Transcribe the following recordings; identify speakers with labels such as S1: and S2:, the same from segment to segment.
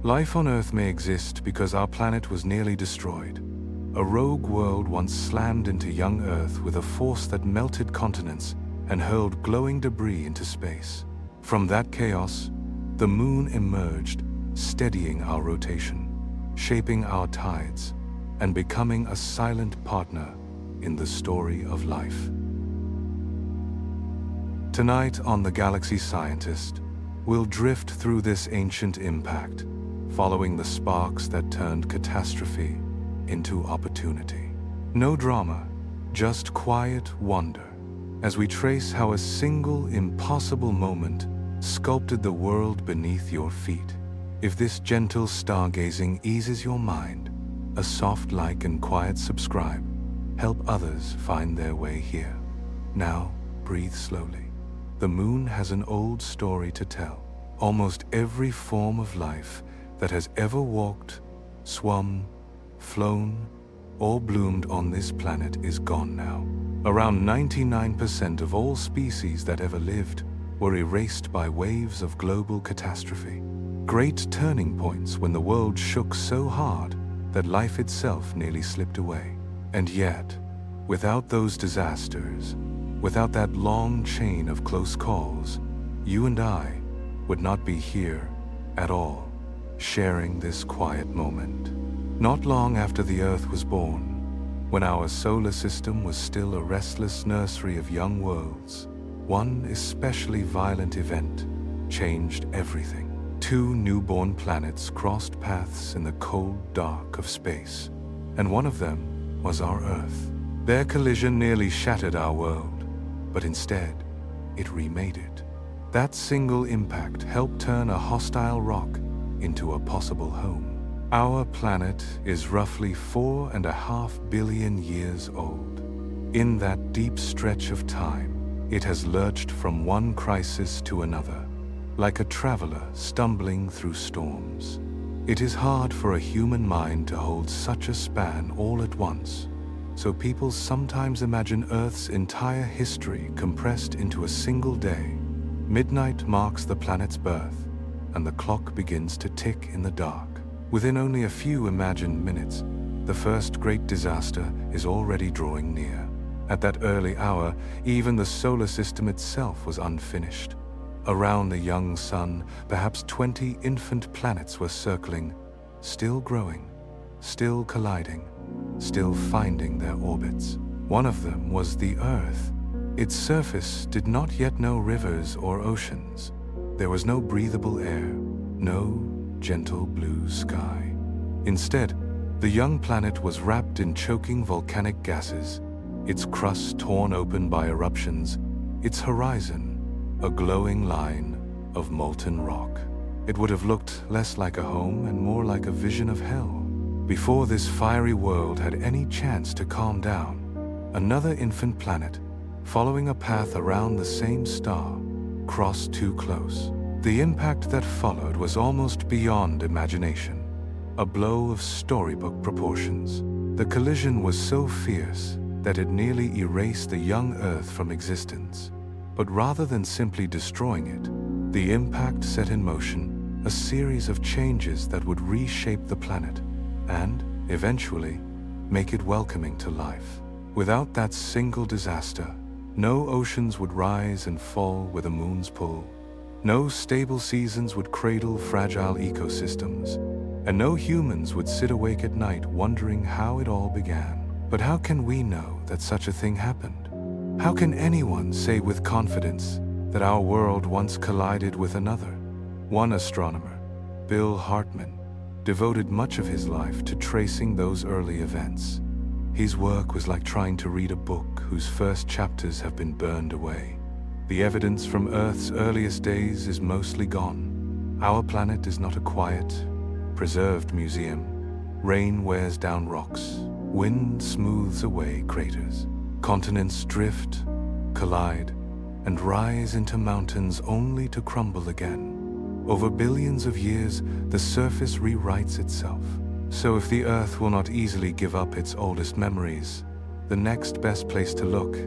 S1: Life on Earth may exist because our planet was nearly destroyed. A rogue world once slammed into young Earth with a force that melted continents and hurled glowing debris into space. From that chaos, the moon emerged, steadying our rotation, shaping our tides, and becoming a silent partner in the story of life. Tonight on The Galaxy Scientist, we'll drift through this ancient impact, following the sparks that turned catastrophe into opportunity. No drama, just quiet wonder, as we trace how a single impossible moment sculpted the world beneath your feet. If this gentle stargazing eases your mind, a soft like and quiet subscribe. Help others find their way here. Now, breathe slowly. The moon has an old story to tell. Almost every form of life that has ever walked, swum, flown, or bloomed on this planet is gone now. Around 99% of all species that ever lived were erased by waves of global catastrophe. Great turning points when the world shook so hard that life itself nearly slipped away. And yet, without those disasters, without that long chain of close calls, you and I would not be here at all, sharing this quiet moment. Not long after the Earth was born, when our solar system was still a restless nursery of young worlds, one especially violent event changed everything. Two newborn planets crossed paths in the cold dark of space, and one of them was our Earth. Their collision nearly shattered our world, but instead, it remade it. That single impact helped turn a hostile rock into a possible home. Our planet is roughly 4.5 billion years old. In that deep stretch of time, it has lurched from one crisis to another, like a traveler stumbling through storms. It is hard for a human mind to hold such a span all at once, so people sometimes imagine Earth's entire history compressed into a single day. Midnight marks the planet's birth, and the clock begins to tick in the dark. Within only a few imagined minutes, the first great disaster is already drawing near. At that early hour, even the solar system itself was unfinished. Around the young sun, perhaps 20 infant planets were circling, still growing, still colliding, still finding their orbits. One of them was the Earth. Its surface did not yet know rivers or oceans. There was no breathable air, no gentle blue sky. Instead, the young planet was wrapped in choking volcanic gases, its crust torn open by eruptions, its horizon a glowing line of molten rock. It would have looked less like a home and more like a vision of hell. Before this fiery world had any chance to calm down, another infant planet, following a path around the same star, crossed too close. The impact that followed was almost beyond imagination, a blow of storybook proportions. The collision was so fierce that it nearly erased the young Earth from existence. But rather than simply destroying it, the impact set in motion a series of changes that would reshape the planet and, eventually, make it welcoming to life. Without that single disaster, no oceans would rise and fall with the moon's pull. No stable seasons would cradle fragile ecosystems, and no humans would sit awake at night wondering how it all began. But how can we know that such a thing happened? How can anyone say with confidence that our world once collided with another? One astronomer, Bill Hartmann, devoted much of his life to tracing those early events. His work was like trying to read a book whose first chapters have been burned away. The evidence from Earth's earliest days is mostly gone. Our planet is not a quiet, preserved museum. Rain wears down rocks, wind smooths away craters. Continents drift, collide, and rise into mountains only to crumble again. Over billions of years, the surface rewrites itself. So if the Earth will not easily give up its oldest memories, the next best place to look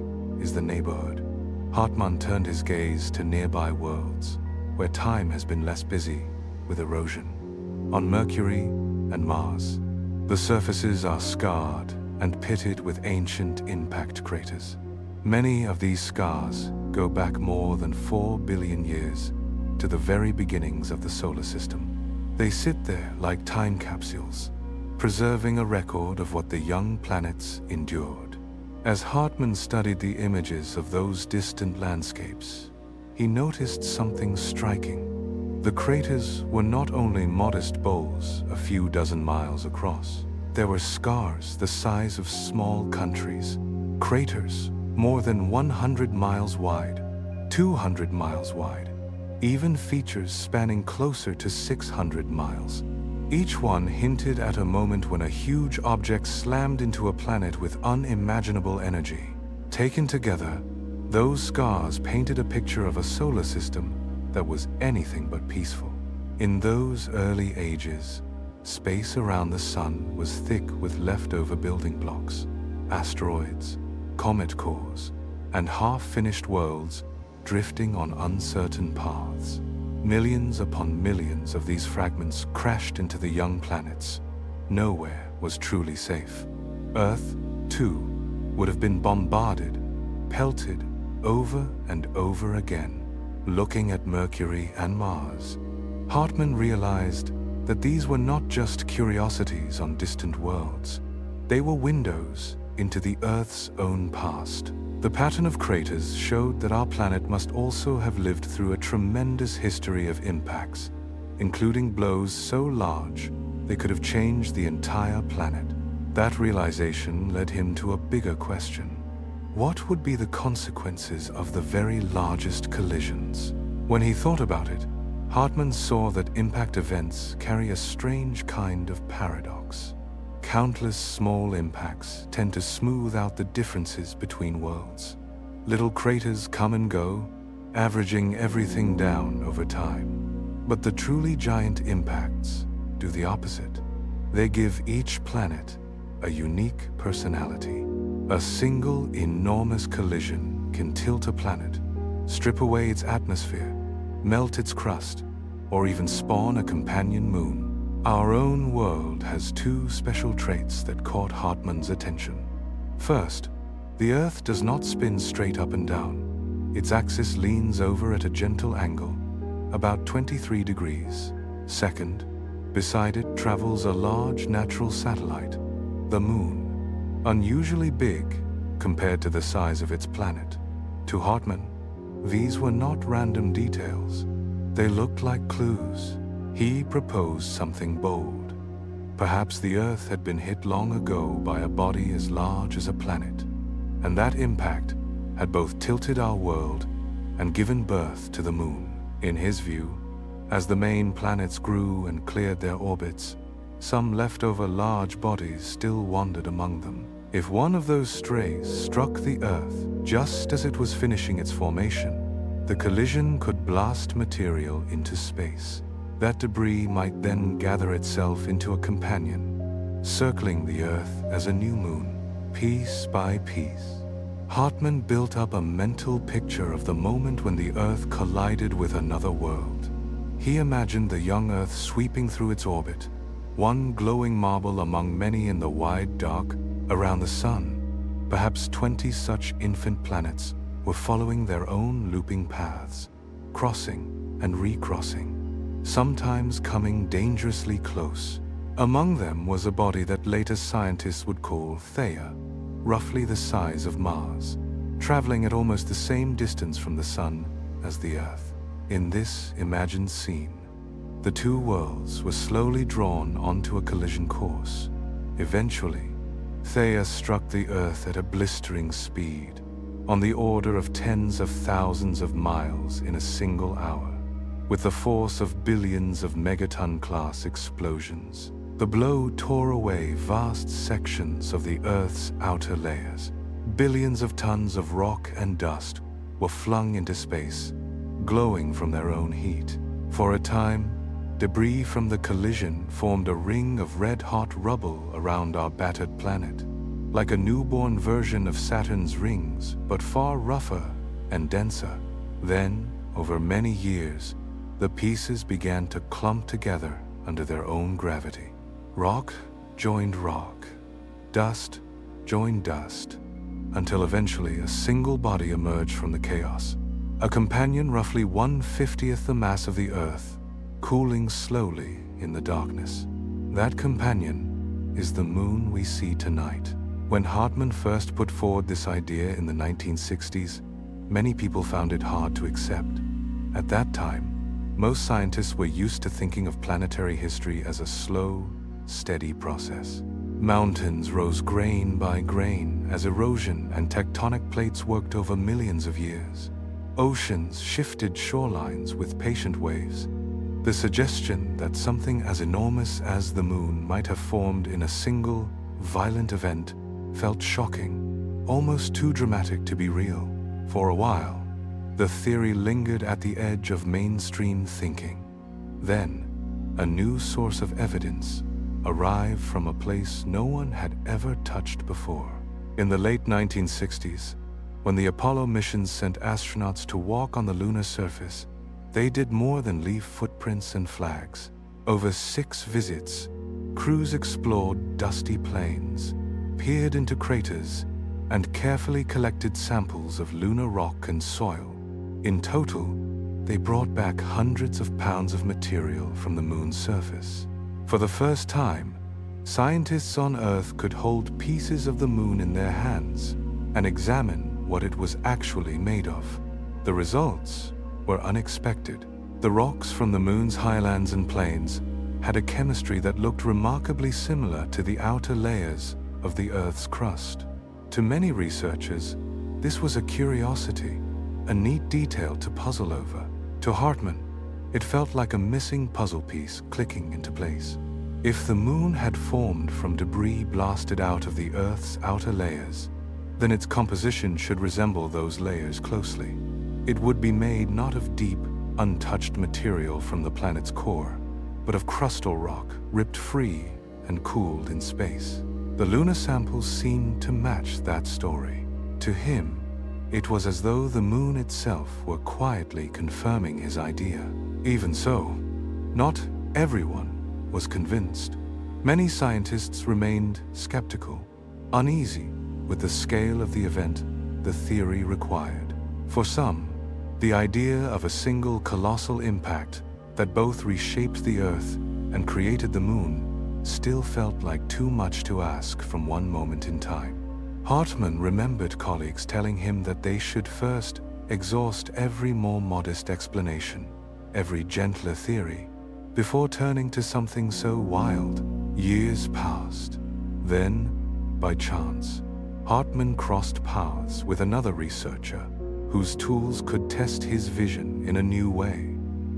S1: is the neighborhood. Hartmann turned his gaze to nearby worlds, where time has been less busy with erosion. On Mercury and Mars, the surfaces are scarred and pitted with ancient impact craters. Many of these scars go back more than 4 billion years to the very beginnings of the solar system. They sit there like time capsules, preserving a record of what the young planets endured. As Hartmann studied the images of those distant landscapes, he noticed something striking. The craters were not only modest bowls a few dozen miles across. There were scars the size of small countries, craters more than 100 miles wide, 200 miles wide, even features spanning closer to 600 miles. Each one hinted at a moment when a huge object slammed into a planet with unimaginable energy. Taken together, those scars painted a picture of a solar system that was anything but peaceful. In those early ages, space around the sun was thick with leftover building blocks, asteroids, comet cores, and half-finished worlds drifting on uncertain paths. Millions upon millions of these fragments crashed into the young planets. Nowhere was truly safe. Earth, too, would have been bombarded, pelted over and over again. Looking at Mercury and Mars, Hartmann realized that these were not just curiosities on distant worlds. They were windows into the Earth's own past. The pattern of craters showed that our planet must also have lived through a tremendous history of impacts, including blows so large they could have changed the entire planet. That realization led him to a bigger question. What would be the consequences of the very largest collisions? When he thought about it, Hartmann saw that impact events carry a strange kind of paradox. Countless small impacts tend to smooth out the differences between worlds. Little craters come and go, averaging everything down over time. But the truly giant impacts do the opposite. They give each planet a unique personality. A single enormous collision can tilt a planet, strip away its atmosphere, melt its crust, or even spawn a companion moon. Our own world has two special traits that caught Hartmann's attention. First, the Earth does not spin straight up and down. Its axis leans over at a gentle angle, about 23 degrees. Second, beside it travels a large natural satellite, the Moon, unusually big compared to the size of its planet. To Hartmann, these were not random details. They looked like clues. He proposed something bold. Perhaps the Earth had been hit long ago by a body as large as a planet, and that impact had both tilted our world and given birth to the Moon. In his view, as the main planets grew and cleared their orbits, some leftover large bodies still wandered among them. If one of those strays struck the Earth just as it was finishing its formation, the collision could blast material into space. That debris might then gather itself into a companion, circling the Earth as a new moon, piece by piece. Hartmann built up a mental picture of the moment when the Earth collided with another world. He imagined the young Earth sweeping through its orbit, one glowing marble among many in the wide dark around the Sun. Perhaps 20 such infant planets were following their own looping paths, crossing and recrossing, sometimes coming dangerously close. Among them was a body that later scientists would call Theia, roughly the size of Mars, traveling at almost the same distance from the Sun as the Earth. In this imagined scene, the two worlds were slowly drawn onto a collision course. Eventually, Theia struck the Earth at a blistering speed, on the order of tens of thousands of miles in a single hour. With the force of billions of megaton-class explosions, the blow tore away vast sections of the Earth's outer layers. Billions of tons of rock and dust were flung into space, glowing from their own heat. For a time, debris from the collision formed a ring of red-hot rubble around our battered planet, like a newborn version of Saturn's rings, but far rougher and denser. Then, over many years, the pieces began to clump together under their own gravity. Rock joined rock, dust joined dust, until eventually a single body emerged from the chaos, a companion roughly 1/50th the mass of the Earth, cooling slowly in the darkness. That companion is the moon we see tonight. When Hartmann first put forward this idea in the 1960s, many people found it hard to accept. At that time, most scientists were used to thinking of planetary history as a slow, steady process. Mountains rose grain by grain as erosion and tectonic plates worked over millions of years. Oceans shifted shorelines with patient waves. The suggestion that something as enormous as the moon might have formed in a single, violent event felt shocking, almost too dramatic to be real. For a while, the theory lingered at the edge of mainstream thinking. Then, a new source of evidence arrived from a place no one had ever touched before. In the late 1960s, when the Apollo missions sent astronauts to walk on the lunar surface, they did more than leave footprints and flags. Over 6 visits, crews explored dusty plains, peered into craters, and carefully collected samples of lunar rock and soil. In total, they brought back hundreds of pounds of material from the moon's surface. For the first time, scientists on Earth could hold pieces of the moon in their hands and examine what it was actually made of. The results were unexpected. The rocks from the moon's highlands and plains had a chemistry that looked remarkably similar to the outer layers of the Earth's crust. To many researchers, this was a curiosity, a neat detail to puzzle over. To Hartmann, it felt like a missing puzzle piece clicking into place. If the moon had formed from debris blasted out of the Earth's outer layers, then its composition should resemble those layers closely. It would be made not of deep, untouched material from the planet's core, but of crustal rock ripped free and cooled in space. The lunar samples seemed to match that story. To him, it was as though the moon itself were quietly confirming his idea. Even so, not everyone was convinced. Many scientists remained skeptical, uneasy with the scale of the event the theory required. For some, the idea of a single colossal impact that both reshaped the Earth and created the moon still felt like too much to ask from one moment in time. Hartmann remembered colleagues telling him that they should first exhaust every more modest explanation, every gentler theory, before turning to something so wild. Years passed. Then, by chance, Hartmann crossed paths with another researcher whose tools could test his vision in a new way.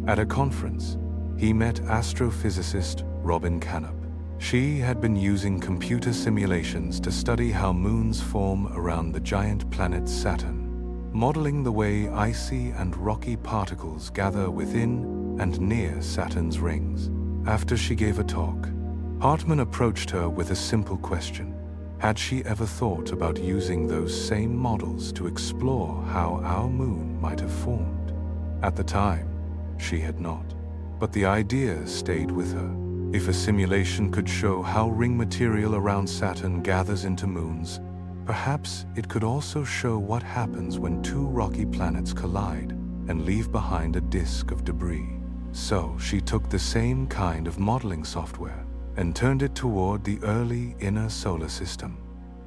S1: At a conference, he met astrophysicist Robin Canup. She had been using computer simulations to study how moons form around the giant planet Saturn, modeling the way icy and rocky particles gather within and near Saturn's rings. After she gave a talk, Hartmann approached her with a simple question. Had she ever thought about using those same models to explore how our moon might have formed? At the time, she had not. But the idea stayed with her. If a simulation could show how ring material around Saturn gathers into moons, perhaps it could also show what happens when 2 rocky planets collide and leave behind a disk of debris. So she took the same kind of modeling software and turned it toward the early inner solar system.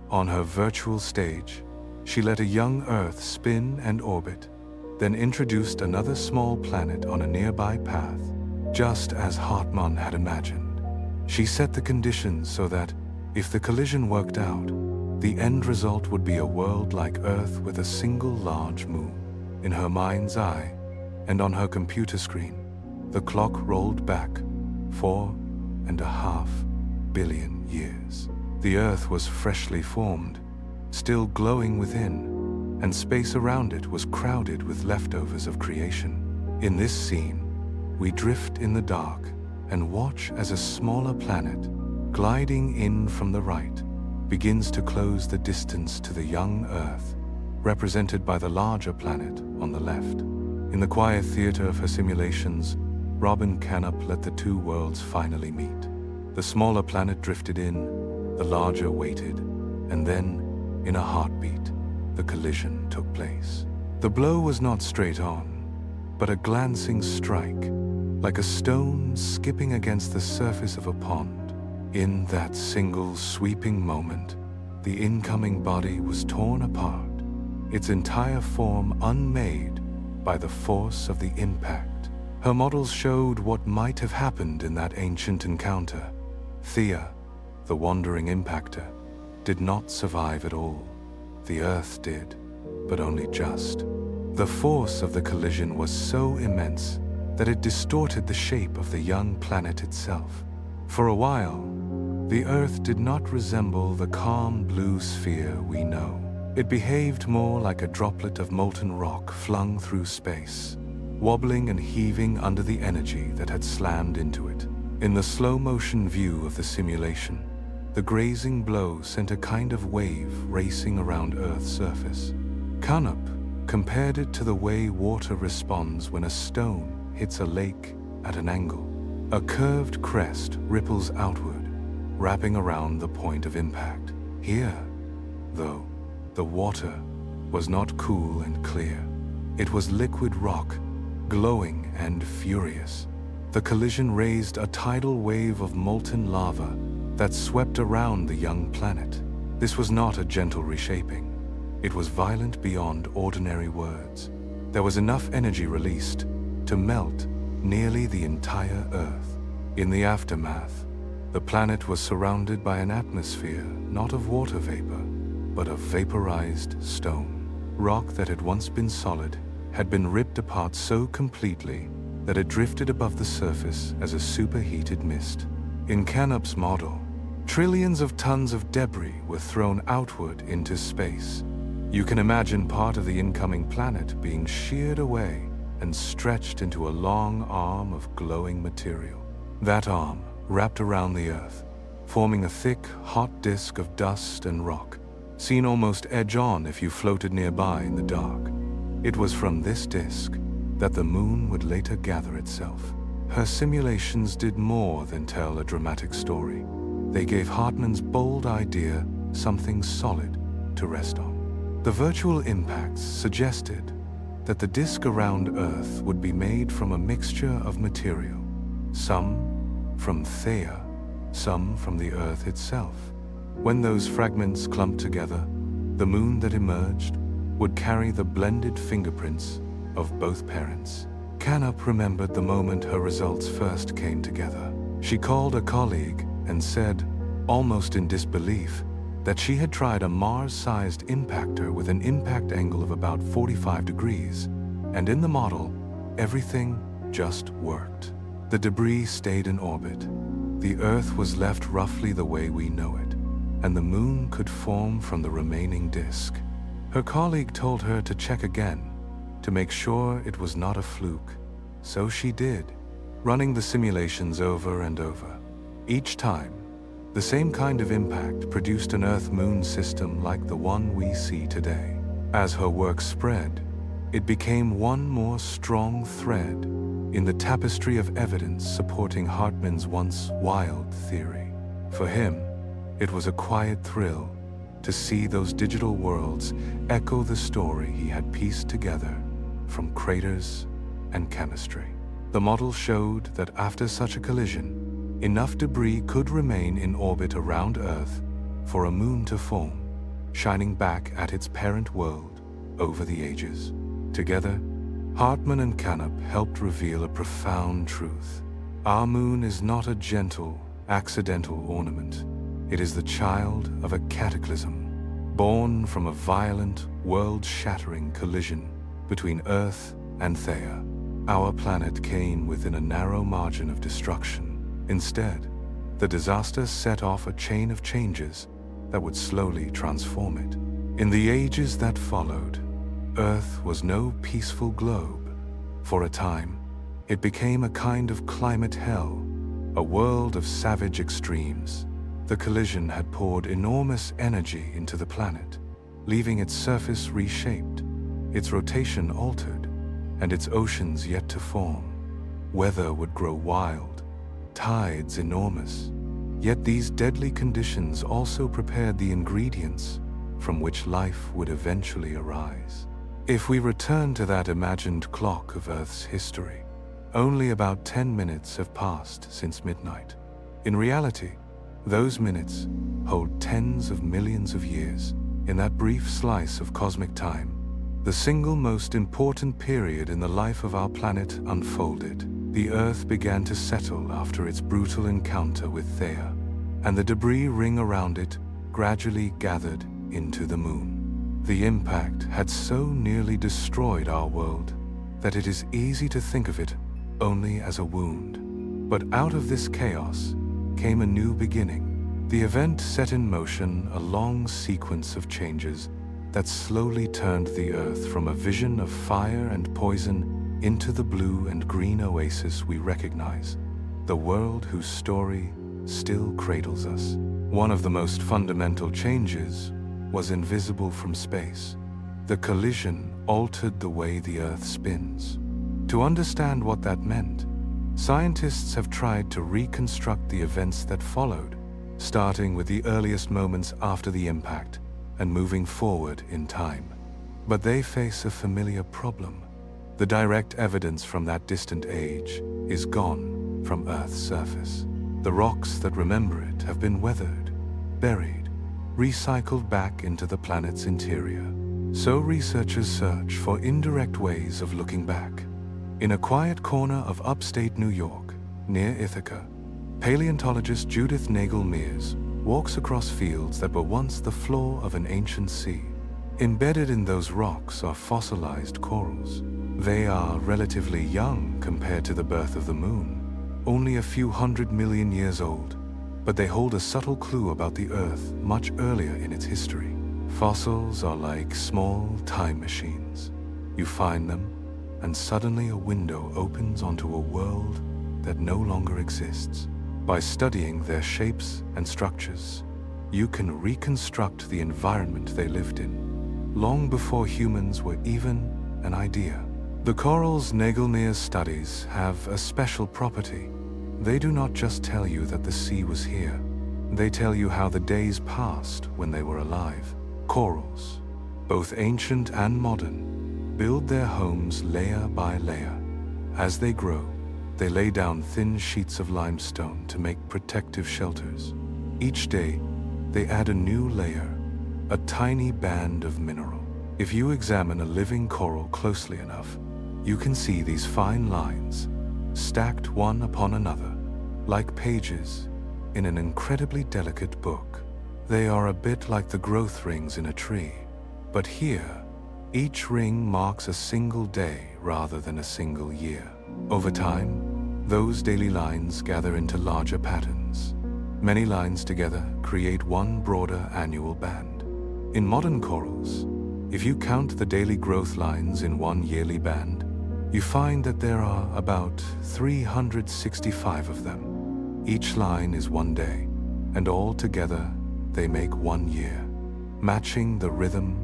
S1: On her virtual stage, she let a young Earth spin and orbit, then introduced another small planet on a nearby path, just as Hartmann had imagined. She set the conditions so that, if the collision worked out, the end result would be a world like Earth with a single large moon. In her mind's eye, and on her computer screen, the clock rolled back 4.5 billion years. The Earth was freshly formed, still glowing within, and space around it was crowded with leftovers of creation. In this scene, we drift in the dark and watch as a smaller planet, gliding in from the right, begins to close the distance to the young Earth, represented by the larger planet on the left. In the quiet theater of her simulations, Rob and Canop let the two worlds finally meet. The smaller planet drifted in, the larger waited, and then, in a heartbeat, the collision took place. The blow was not straight on, but a glancing strike, like a stone skipping against the surface of a pond. In that single sweeping moment, the incoming body was torn apart, its entire form unmade by the force of the impact. Her models showed what might have happened in that ancient encounter. Thea, the wandering impactor, did not survive at all. The Earth did, but only just. The force of the collision was so immense that it distorted the shape of the young planet itself. For a while, the Earth did not resemble the calm blue sphere we know. It behaved more like a droplet of molten rock flung through space, wobbling and heaving under the energy that had slammed into it. In the slow-motion view of the simulation, the grazing blow sent a kind of wave racing around Earth's surface. Canop compared it to the way water responds when a stone hits a lake at an angle. A curved crest ripples outward, wrapping around the point of impact. Here, though, the water was not cool and clear. It was liquid rock, glowing and furious. The collision raised a tidal wave of molten lava that swept around the young planet. This was not a gentle reshaping. It was violent beyond ordinary words. There was enough energy released to melt nearly the entire Earth. In the aftermath, the planet was surrounded by an atmosphere not of water vapor, but of vaporized stone. Rock that had once been solid had been ripped apart so completely that it drifted above the surface as a superheated mist. In Canop's model, trillions of tons of debris were thrown outward into space. You can imagine part of the incoming planet being sheared away and stretched into a long arm of glowing material. That arm wrapped around the Earth, forming a thick, hot disk of dust and rock, seen almost edge-on if you floated nearby in the dark. It was from this disk that the moon would later gather itself. Her simulations did more than tell a dramatic story. They gave Hartman's bold idea something solid to rest on. The virtual impacts suggested that the disk around Earth would be made from a mixture of material, some from Thea, some from the Earth itself. When those fragments clumped together, the moon that emerged would carry the blended fingerprints of both parents. Canop remembered the moment her results first came together. She called a colleague and said, almost in disbelief, that she had tried a Mars-sized impactor with an impact angle of about 45 degrees, and in the model, everything just worked. The debris stayed in orbit. The Earth was left roughly the way we know it, and the moon could form from the remaining disk. Her colleague told her to check again, to make sure it was not a fluke. So she did, running the simulations over and over. Each time, the same kind of impact produced an Earth-Moon system like the one we see today. As her work spread, it became one more strong thread in the tapestry of evidence supporting Hartman's once wild theory. For him, it was a quiet thrill to see those digital worlds echo the story he had pieced together from craters and chemistry. The model showed that after such a collision, enough debris could remain in orbit around Earth for a moon to form, shining back at its parent world over the ages. Together, Hartman and Canop helped reveal a profound truth. Our moon is not a gentle, accidental ornament. It is the child of a cataclysm, born from a violent, world-shattering collision between Earth and Thea. Our planet came within a narrow margin of destruction. Instead, the disaster set off a chain of changes that would slowly transform it. In the ages that followed, Earth was no peaceful globe. For a time, it became a kind of climate hell, a world of savage extremes. The collision had poured enormous energy into the planet, leaving its surface reshaped, its rotation altered, and its oceans yet to form. Weather would grow wild, tides enormous. Yet these deadly conditions also prepared the ingredients from which life would eventually arise. If we return to that imagined clock of Earth's history, only about 10 minutes have passed since midnight. In reality, those minutes hold tens of millions of years. In that brief slice of cosmic time, the single most important period in the life of our planet unfolded. The Earth began to settle after its brutal encounter with Theia, and the debris ring around it gradually gathered into the moon. The impact had so nearly destroyed our world that it is easy to think of it only as a wound. But out of this chaos came a new beginning. The event set in motion a long sequence of changes that slowly turned the Earth from a vision of fire and poison into the blue and green oasis we recognize, the world whose story still cradles us. One of the most fundamental changes was invisible from space. The collision altered the way the Earth spins. To understand what that meant, scientists have tried to reconstruct the events that followed, starting with the earliest moments after the impact and moving forward in time. But they face a familiar problem. The direct evidence from that distant age is gone from Earth's surface. The rocks that remember it have been weathered, buried, recycled back into the planet's interior. So researchers search for indirect ways of looking back. In a quiet corner of upstate New York, near Ithaca, paleontologist Judith Nagel-Mears walks across fields that were once the floor of an ancient sea. Embedded in those rocks are fossilized corals. They are relatively young compared to the birth of the moon, only a few 100 million years old, but they hold a subtle clue about the Earth much earlier in its history. Fossils are like small time machines. You find them, and suddenly a window opens onto a world that no longer exists. By studying their shapes and structures, you can reconstruct the environment they lived in, long before humans were even an idea. The corals Nagel-Mears studies have a special property. They do not just tell you that the sea was here. They tell you how the days passed when they were alive. Corals, both ancient and modern, build their homes layer by layer. As they grow, they lay down thin sheets of limestone to make protective shelters. Each day, they add a new layer, a tiny band of mineral. If you examine a living coral closely enough, you can see these fine lines, stacked one upon another, like pages in an incredibly delicate book. They are a bit like the growth rings in a tree, but here, each ring marks a single day rather than a single year. Over time, those daily lines gather into larger patterns. Many lines together create one broader annual band. In modern corals, if you count the daily growth lines in one yearly band, you find that there are about 365 of them. Each line is one day, and all together they make 1 year, matching the rhythm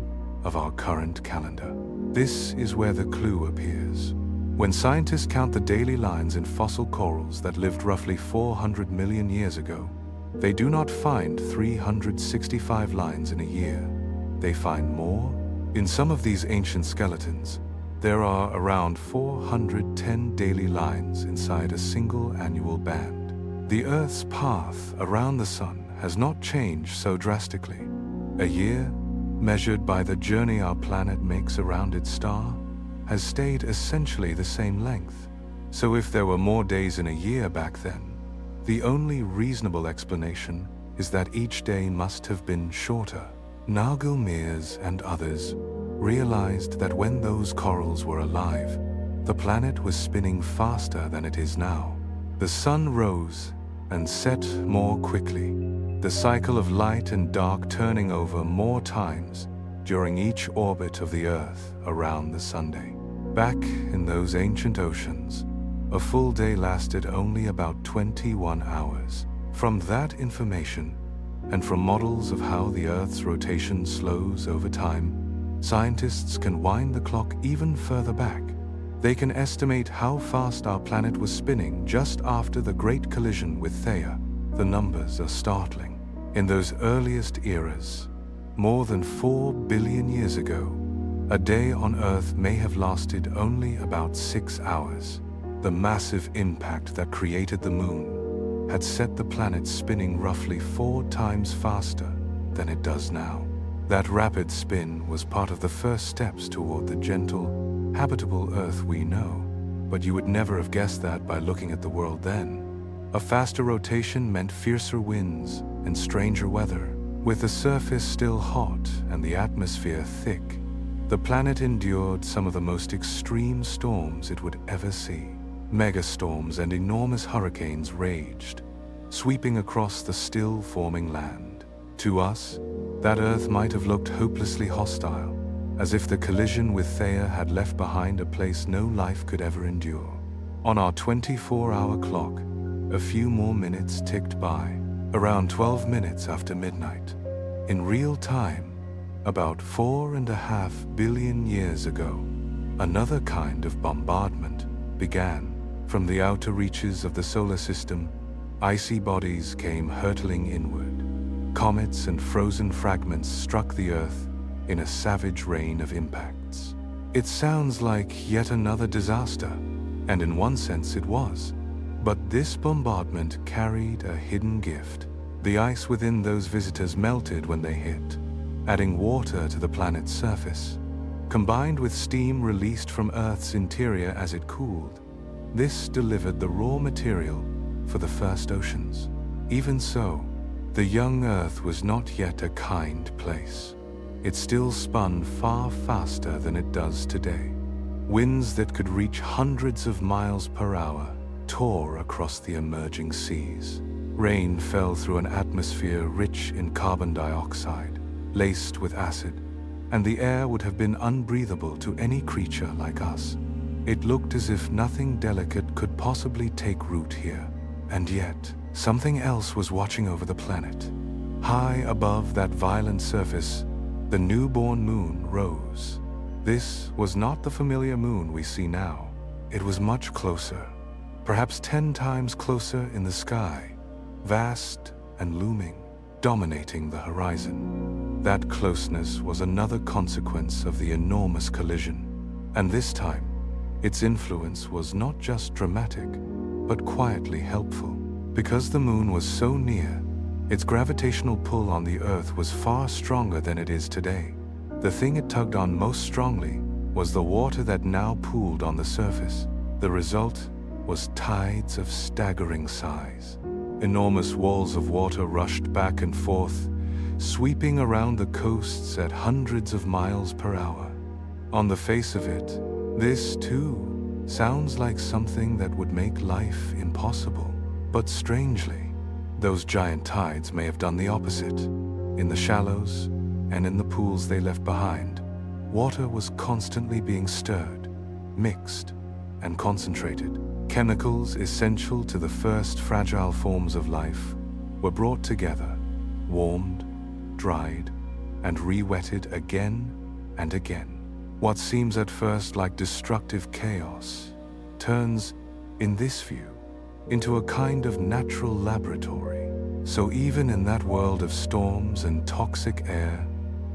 S1: of our current calendar. This is where the clue appears. When scientists count the daily lines in fossil corals that lived roughly 400 million years ago, they do not find 365 lines in a year. They find more. In some of these ancient skeletons, there are around 410 daily lines inside a single annual band. The Earth's path around the sun has not changed so drastically. A year, measured by the journey our planet makes around its star, has stayed essentially the same length. So if there were more days in a year back then, the only reasonable explanation is that each day must have been shorter. Nagel-Mears and others realized that when those corals were alive, the planet was spinning faster than it is now. The sun rose and set more quickly, the cycle of light and dark turning over more times during each orbit of the Earth around the Sunday. Back in those ancient oceans, a full day lasted only about 21 hours. From that information, and from models of how the Earth's rotation slows over time, scientists can wind the clock even further back, They can estimate how fast our planet was spinning just after the Great Collision with Theia. The numbers are startling. In those earliest eras, more than 4 billion years ago, a day on Earth may have lasted only about 6 hours. The massive impact that created the Moon had set the planet spinning roughly 4 times faster than it does now. That rapid spin was part of the first steps toward the gentle, habitable Earth we know, but you would never have guessed that by looking at the world then. A faster rotation meant fiercer winds and stranger weather. With the surface still hot and the atmosphere thick, the planet endured some of the most extreme storms it would ever see. Megastorms and enormous hurricanes raged, sweeping across the still forming land. To us, that Earth might have looked hopelessly hostile, as if the collision with Theia had left behind a place no life could ever endure. On our 24-hour clock, a few more minutes ticked by. Around 12 minutes after midnight, in real time, about 4.5 billion years ago, another kind of bombardment began. From the outer reaches of the solar system, icy bodies came hurtling inward. Comets and frozen fragments struck the Earth in a savage rain of impacts. It sounds like yet another disaster, and in one sense it was. But this bombardment carried a hidden gift. The ice within those visitors melted when they hit, adding water to the planet's surface. Combined with steam released from Earth's interior as it cooled, this delivered the raw material for the first oceans. Even so, the young Earth was not yet a kind place. It still spun far faster than it does today. Winds that could reach hundreds of miles per hour tore across the emerging seas. Rain fell through an atmosphere rich in carbon dioxide, laced with acid, and the air would have been unbreathable to any creature like us. It looked as if nothing delicate could possibly take root here. And yet, something else was watching over the planet. High above that violent surface, the newborn moon rose. This was not the familiar moon we see now. It was much closer. Perhaps 10 times closer in the sky, vast and looming, dominating the horizon. That closeness was another consequence of the enormous collision, and this time, its influence was not just dramatic, but quietly helpful. Because the moon was so near, its gravitational pull on the Earth was far stronger than it is today. The thing it tugged on most strongly was the water that now pooled on the surface. The result was tides of staggering size. Enormous walls of water rushed back and forth, sweeping around the coasts at hundreds of miles per hour. On the face of it, this too sounds like something that would make life impossible. But strangely, those giant tides may have done the opposite. In the shallows and in the pools they left behind, water was constantly being stirred, mixed, and concentrated. Chemicals essential to the first fragile forms of life were brought together, warmed, dried, and re-wetted again and again. What seems at first like destructive chaos turns, in this view, into a kind of natural laboratory. So even in that world of storms and toxic air,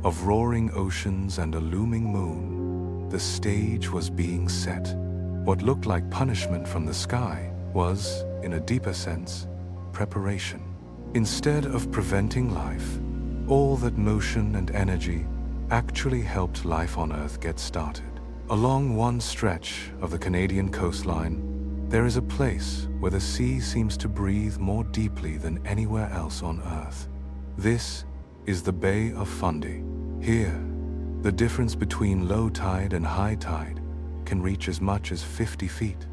S1: of roaring oceans and a looming moon, the stage was being set. What looked like punishment from the sky was, in a deeper sense, preparation. Instead of preventing life, all that motion and energy actually helped life on Earth get started. Along one stretch of the Canadian coastline, there is a place where the sea seems to breathe more deeply than anywhere else on Earth. This is the Bay of Fundy. Here, the difference between low tide and high tide can reach as much as 50 feet,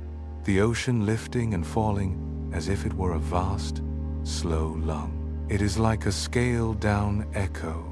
S1: the ocean lifting and falling as if it were a vast, slow lung. It is like a scaled-down echo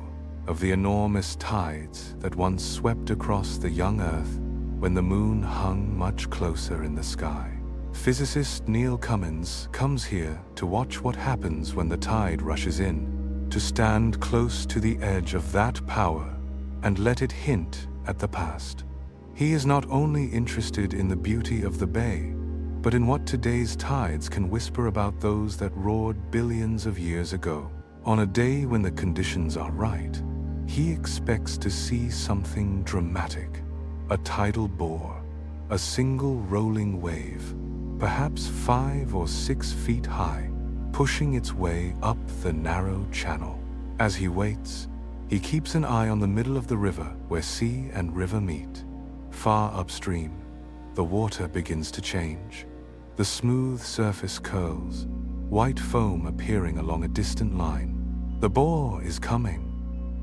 S1: of the enormous tides that once swept across the young Earth when the moon hung much closer in the sky. Physicist Neil Cummins comes here to watch what happens when the tide rushes in, to stand close to the edge of that power and let it hint at the past. He is not only interested in the beauty of the bay, but in what today's tides can whisper about those that roared billions of years ago. On a day when the conditions are right, he expects to see something dramatic. A tidal bore, a single rolling wave, perhaps 5 or 6 feet high, pushing its way up the narrow channel. As he waits, he keeps an eye on the middle of the river where sea and river meet. Far upstream, the water begins to change. The smooth surface curls, white foam appearing along a distant line. The bore is coming,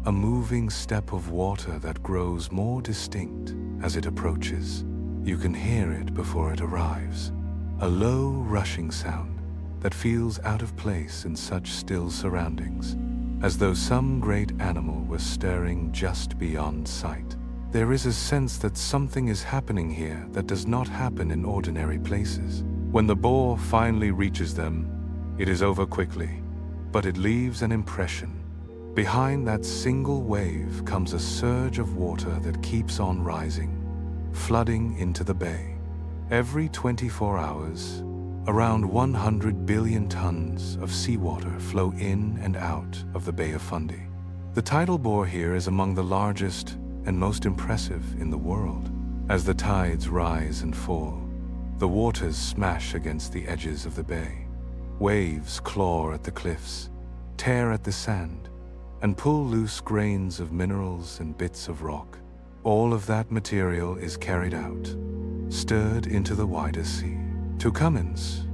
S1: a moving step of water that grows more distinct as it approaches. You can hear it before it arrives, a low rushing sound that feels out of place in such still surroundings, as though some great animal were stirring just beyond sight. There is a sense that something is happening here that does not happen in ordinary places. When the bore finally reaches them, it is over quickly, but it leaves an impression. Behind that single wave comes a surge of water that keeps on rising, flooding into the bay. Every 24 hours, around 100 billion tons of seawater flow in and out of the Bay of Fundy. The tidal bore here is among the largest and most impressive in the world. As the tides rise and fall, the waters smash against the edges of the bay. Waves claw at the cliffs, tear at the sand, and pull loose grains of minerals and bits of rock. All of that material is carried out, stirred into the wider sea. To Cummins,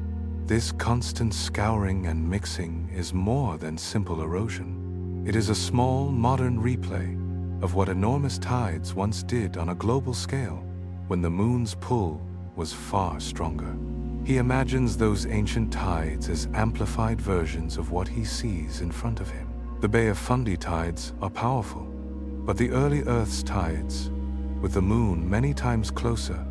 S1: this constant scouring and mixing is more than simple erosion. It is a small, modern replay of what enormous tides once did on a global scale, when the moon's pull was far stronger. He imagines those ancient tides as amplified versions of what he sees in front of him. The Bay of Fundy tides are powerful, but the early Earth's tides, with the moon many times closer,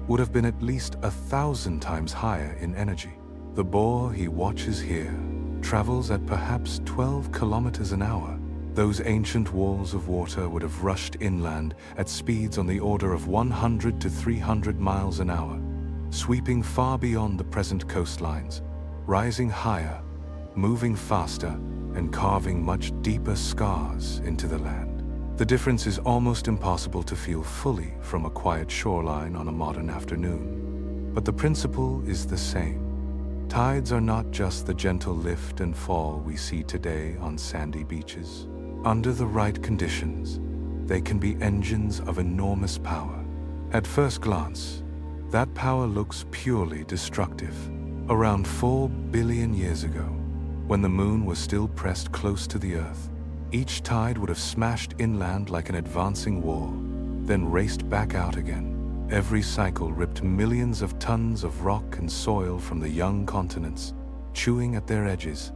S1: would have been at least 1,000 times higher in energy. The bore he watches here travels at perhaps 12 kilometers an hour. Those ancient walls of water would have rushed inland at speeds on the order of 100 to 300 miles an hour, sweeping far beyond the present coastlines, rising higher, moving faster, and carving much deeper scars into the land. The difference is almost impossible to feel fully from a quiet shoreline on a modern afternoon, but the principle is the same. Tides are not just the gentle lift and fall we see today on sandy beaches. Under the right conditions, they can be engines of enormous power. At first glance, that power looks purely destructive. Around 4 billion years ago, when the moon was still pressed close to the Earth, each tide would have smashed inland like an advancing wall, then raced back out again. Every cycle ripped millions of tons of rock and soil from the young continents, chewing at their edges.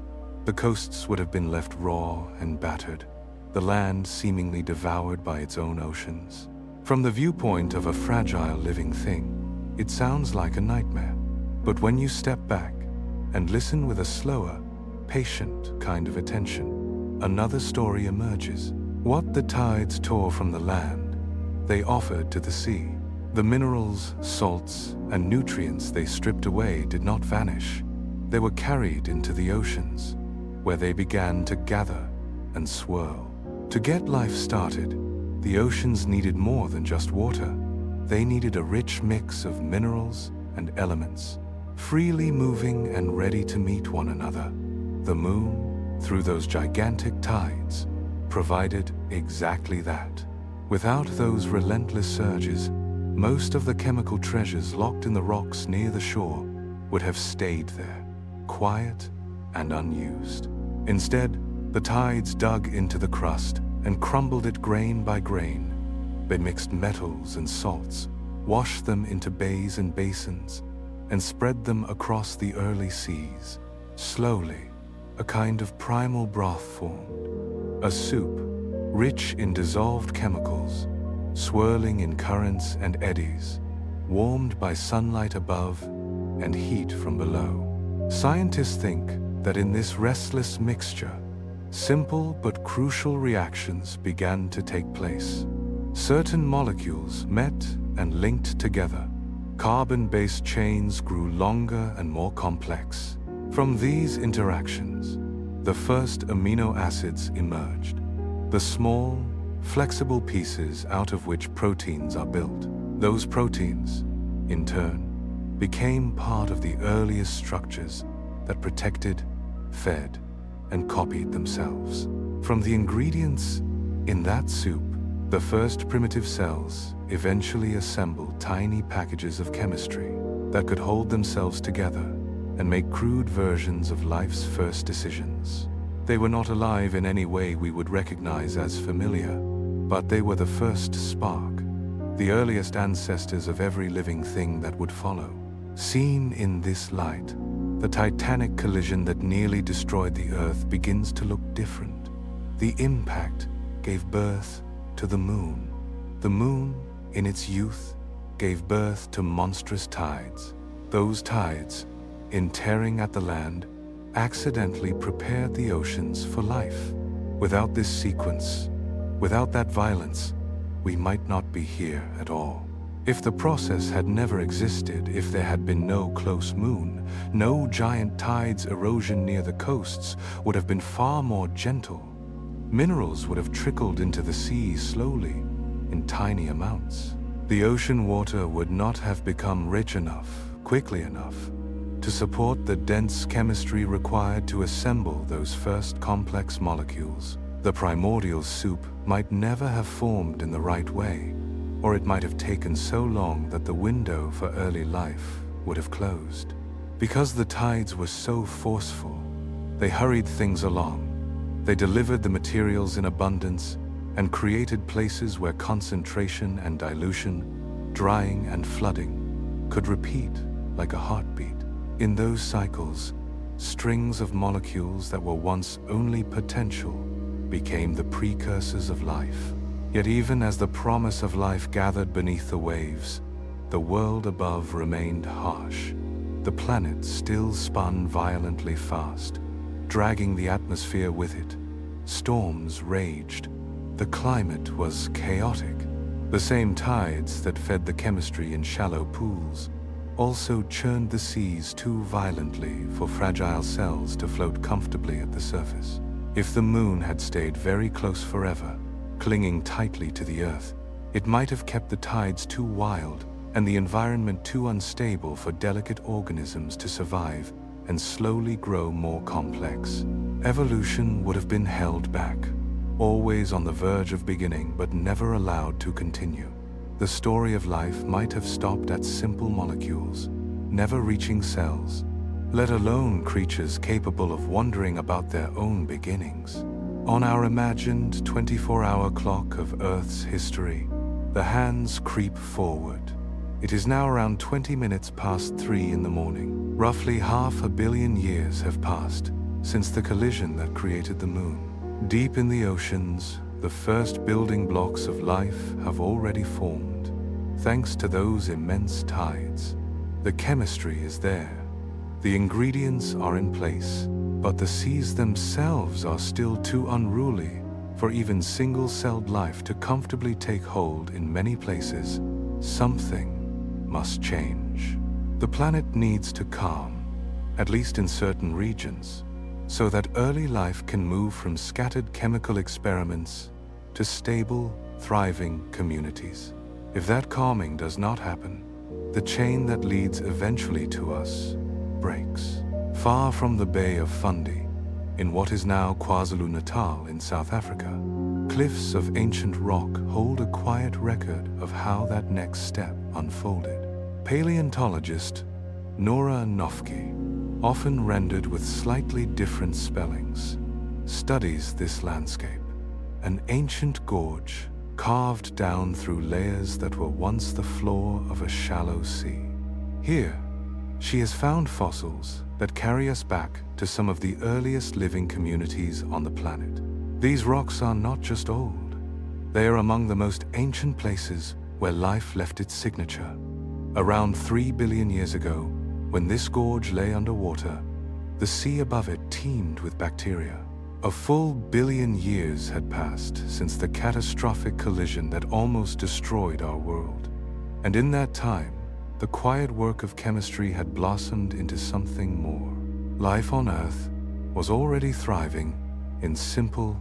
S1: The coasts would have been left raw and battered, the land seemingly devoured by its own oceans. From the viewpoint of a fragile living thing, it sounds like a nightmare. But when you step back and listen with a slower, patient kind of attention, another story emerges. What the tides tore from the land, they offered to the sea. The minerals, salts, and nutrients they stripped away did not vanish. They were carried into the oceans, where they began to gather and swirl. To get life started, the oceans needed more than just water. They needed a rich mix of minerals and elements, freely moving and ready to meet one another. The moon, through those gigantic tides, provided exactly that. Without those relentless surges, most of the chemical treasures locked in the rocks near the shore would have stayed there, quiet and unused. Instead, the tides dug into the crust and crumbled it grain by grain. They mixed metals and salts, washed them into bays and basins, and spread them across the early seas. Slowly, a kind of primal broth formed, a soup rich in dissolved chemicals, swirling in currents and eddies, warmed by sunlight above and heat from below. Scientists think that in this restless mixture, simple but crucial reactions began to take place. Certain molecules met and linked together. Carbon-based chains grew longer and more complex. From these interactions, the first amino acids emerged, the small, flexible pieces out of which proteins are built. Those proteins, in turn, became part of the earliest structures that protected, fed, and copied themselves. From the ingredients in that soup, the first primitive cells eventually assembled tiny packages of chemistry that could hold themselves together and make crude versions of life's first decisions. They were not alive in any way we would recognize as familiar, but they were the first spark, the earliest ancestors of every living thing that would follow. Seen in this light, the titanic collision that nearly destroyed the Earth begins to look different. The impact gave birth to the moon. The moon, in its youth, gave birth to monstrous tides. Those tides, in tearing at the land, accidentally prepared the oceans for life. Without this sequence, without that violence, we might not be here at all. If the process had never existed, if there had been no close moon, no giant tides, erosion near the coasts would have been far more gentle. Minerals would have trickled into the sea slowly, in tiny amounts. The ocean water would not have become rich enough, quickly enough, to support the dense chemistry required to assemble those first complex molecules. The primordial soup might never have formed in the right way, or it might have taken so long that the window for early life would have closed. Because the tides were so forceful, they hurried things along. They delivered the materials in abundance and created places where concentration and dilution, drying and flooding, could repeat like a heartbeat. In those cycles, strings of molecules that were once only potential became the precursors of life. Yet even as the promise of life gathered beneath the waves, the world above remained harsh. The planet still spun violently fast, dragging the atmosphere with it. Storms raged. The climate was chaotic. The same tides that fed the chemistry in shallow pools also churned the seas too violently for fragile cells to float comfortably at the surface. If the moon had stayed very close forever, clinging tightly to the Earth, it might have kept the tides too wild and the environment too unstable for delicate organisms to survive and slowly grow more complex. Evolution would have been held back, always on the verge of beginning but never allowed to continue. The story of life might have stopped at simple molecules, never reaching cells, let alone creatures capable of wondering about their own beginnings. On our imagined 24-hour clock of Earth's history, the hands creep forward. It is now around 20 minutes past 3 in the morning. Roughly 500 million years have passed since the collision that created the moon. Deep in the oceans, the first building blocks of life have already formed. Thanks to those immense tides, the chemistry is there. The ingredients are in place, but the seas themselves are still too unruly for even single-celled life to comfortably take hold in many places. Something must change. The planet needs to calm, at least in certain regions, so that early life can move from scattered chemical experiments to stable, thriving communities. If that calming does not happen, the chain that leads eventually to us breaks. Far from the Bay of Fundy, in what is now KwaZulu-Natal in South Africa, cliffs of ancient rock hold a quiet record of how that next step unfolded. Paleontologist Nora Nofke, often rendered with slightly different spellings, studies this landscape, an ancient gorge carved down through layers that were once the floor of a shallow sea. Here, she has found fossils that carry us back to some of the earliest living communities on the planet. These rocks are not just old, they are among the most ancient places where life left its signature. Around 3 billion years ago, when this gorge lay underwater, the sea above it teemed with bacteria. A full billion years had passed since the catastrophic collision that almost destroyed our world. And in that time, the quiet work of chemistry had blossomed into something more. Life on Earth was already thriving in simple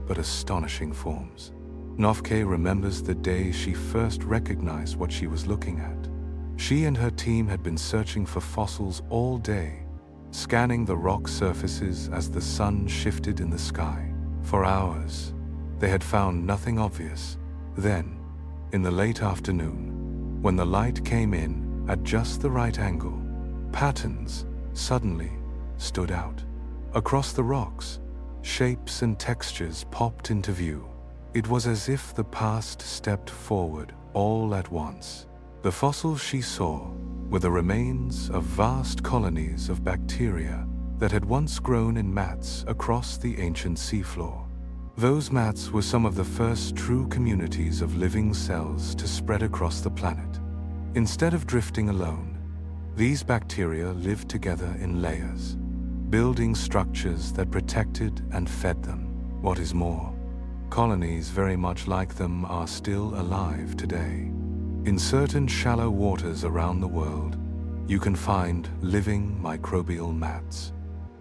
S1: but astonishing forms. Novke remembers the day she first recognized what she was looking at. She and her team had been searching for fossils all day, scanning the rock surfaces as the sun shifted in the sky. For hours, they had found nothing obvious. Then, in the late afternoon, when the light came in at just the right angle, patterns suddenly stood out. Across the rocks, shapes and textures popped into view. It was as if the past stepped forward all at once. The fossils she saw were the remains of vast colonies of bacteria that had once grown in mats across the ancient seafloor. Those mats were some of the first true communities of living cells to spread across the planet. Instead of drifting alone, these bacteria lived together in layers, building structures that protected and fed them. What is more, colonies very much like them are still alive today. In certain shallow waters around the world, you can find living microbial mats.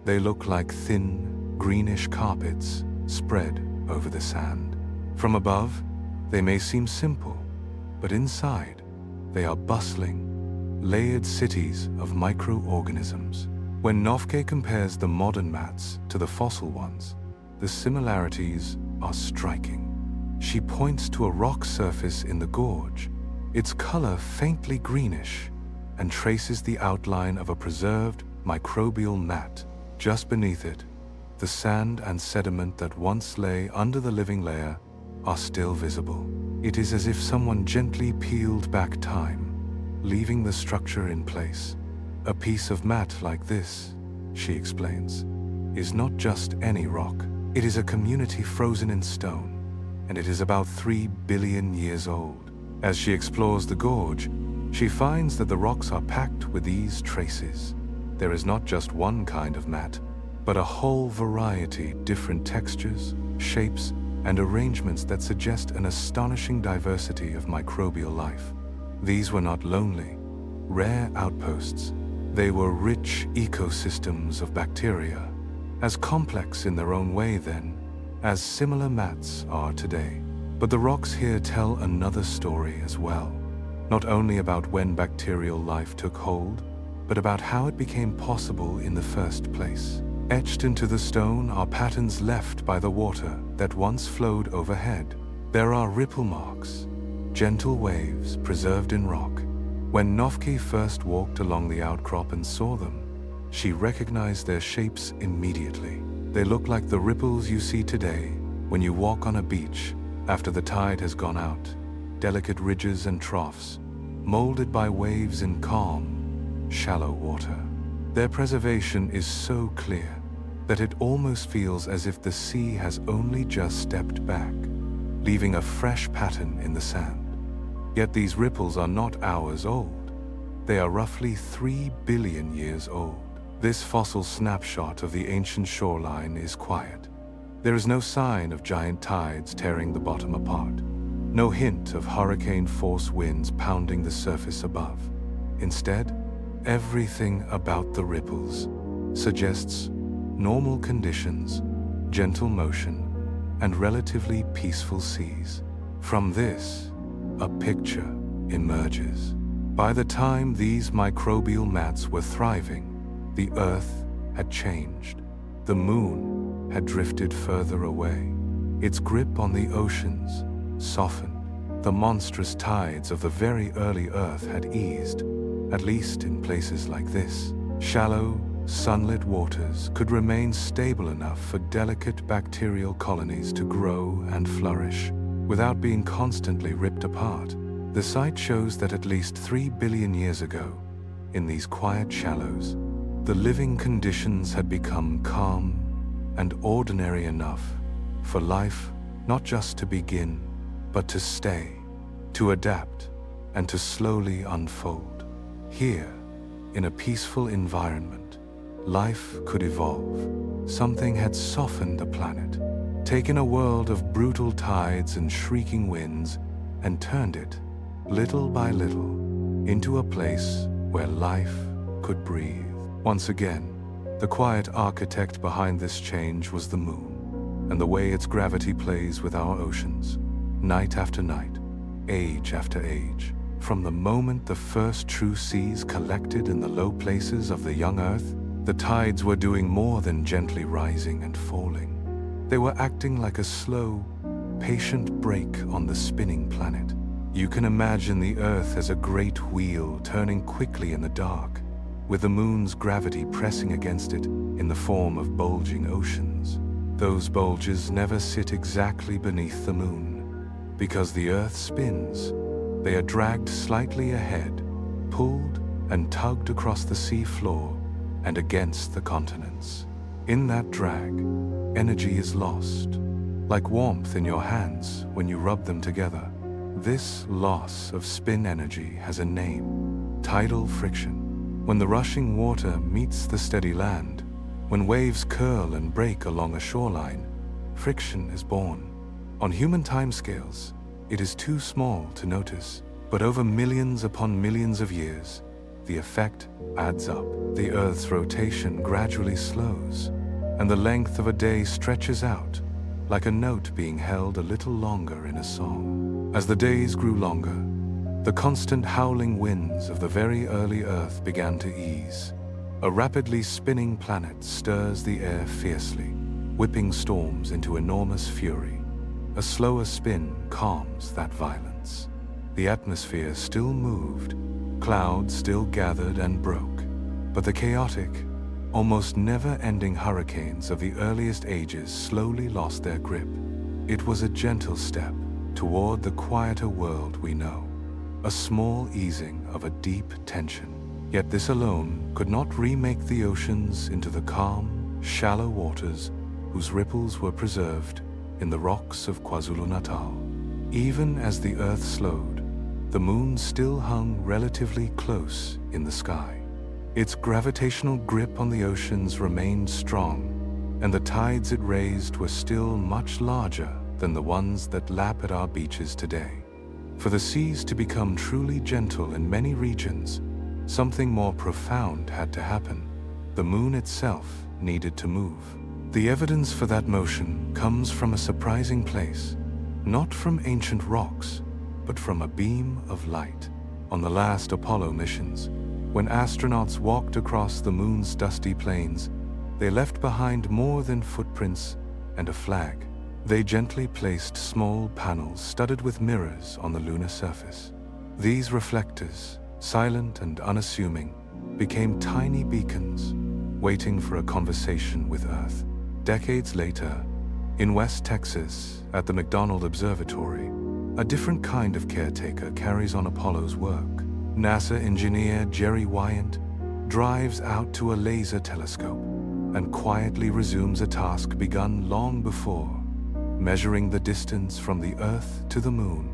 S1: They look like thin, greenish carpets spread over the sand. From above, they may seem simple, but inside, they are bustling, layered cities of microorganisms. When Novke compares the modern mats to the fossil ones, the similarities are striking. She points to a rock surface in the gorge, its color faintly greenish, and traces the outline of a preserved microbial mat. Just beneath it, the sand and sediment that once lay under the living layer are still visible. It is as if someone gently peeled back time, leaving the structure in place. A piece of mat like this, she explains, is not just any rock. It is a community frozen in stone, and it is about 3 billion years old. As she explores the gorge, she finds that the rocks are packed with these traces. There is not just one kind of mat, but a whole variety, different textures, shapes, and arrangements that suggest an astonishing diversity of microbial life. These were not lonely, rare outposts. They were rich ecosystems of bacteria, as complex in their own way then, as similar mats are today. But the rocks here tell another story as well, not only about when bacterial life took hold, but about how it became possible in the first place. Etched into the stone are patterns left by the water that once flowed overhead. There are ripple marks, gentle waves preserved in rock. When Novke first walked along the outcrop and saw them, she recognized their shapes immediately. They look like the ripples you see today when you walk on a beach after the tide has gone out, delicate ridges and troughs, molded by waves in calm, shallow water. Their preservation is so clear that it almost feels as if the sea has only just stepped back, leaving a fresh pattern in the sand. Yet these ripples are not hours old. They are roughly 3 billion years old. This fossil snapshot of the ancient shoreline is quiet. There is no sign of giant tides tearing the bottom apart, no hint of hurricane-force winds pounding the surface above. Instead, everything about the ripples suggests normal conditions, gentle motion, and relatively peaceful seas. From this, a picture emerges. By the time these microbial mats were thriving, the Earth had changed. The moon had drifted further away. Its grip on the oceans softened. The monstrous tides of the very early Earth had eased, at least in places like this. Shallow, sunlit waters could remain stable enough for delicate bacterial colonies to grow and flourish without being constantly ripped apart. The site shows that at least 3 billion years ago, in these quiet shallows, the living conditions had become calm and ordinary enough for life not just to begin, but to stay, to adapt, and to slowly unfold. Here, in a peaceful environment, life could evolve. Something had softened the planet, taken a world of brutal tides and shrieking winds, and turned it little by little, into a place where life could breathe. Once again, the quiet architect behind this change was the moon, and the way its gravity plays with our oceans, night after night, age after age. From the moment the first true seas collected in the low places of the young Earth, the tides were doing more than gently rising and falling. They were acting like a slow, patient break on the spinning planet. You can imagine the Earth as a great wheel turning quickly in the dark, with the moon's gravity pressing against it in the form of bulging oceans. Those bulges never sit exactly beneath the moon. Because the Earth spins, they are dragged slightly ahead, pulled and tugged across the sea floor and against the continents. In that drag, energy is lost, like warmth in your hands when you rub them together. This loss of spin energy has a name: tidal friction. When the rushing water meets the steady land, when waves curl and break along a shoreline, friction is born. On human timescales, it is too small to notice, but over millions upon millions of years, the effect adds up. The Earth's rotation gradually slows, and the length of a day stretches out, like a note being held a little longer in a song. As the days grew longer, the constant howling winds of the very early Earth began to ease. A rapidly spinning planet stirs the air fiercely, whipping storms into enormous fury. A slower spin calms that violence. The atmosphere still moved, clouds still gathered and broke, but the chaotic, almost never-ending hurricanes of the earliest ages slowly lost their grip. It was a gentle step toward the quieter world we know, a small easing of a deep tension. Yet this alone could not remake the oceans into the calm, shallow waters whose ripples were preserved in the rocks of KwaZulu-Natal. Even as the Earth slowed, the moon still hung relatively close in the sky. Its gravitational grip on the oceans remained strong, and the tides it raised were still much larger than the ones that lap at our beaches today. For the seas to become truly gentle in many regions, something more profound had to happen. The moon itself needed to move. The evidence for that motion comes from a surprising place, not from ancient rocks, but from a beam of light. On the last Apollo missions, when astronauts walked across the moon's dusty plains, they left behind more than footprints and a flag. They gently placed small panels studded with mirrors on the lunar surface. These reflectors, silent and unassuming, became tiny beacons, waiting for a conversation with Earth. Decades later, in West Texas, at the McDonald Observatory, a different kind of caretaker carries on Apollo's work. NASA engineer Jerry Wyant drives out to a laser telescope and quietly resumes a task begun long before, measuring the distance from the Earth to the moon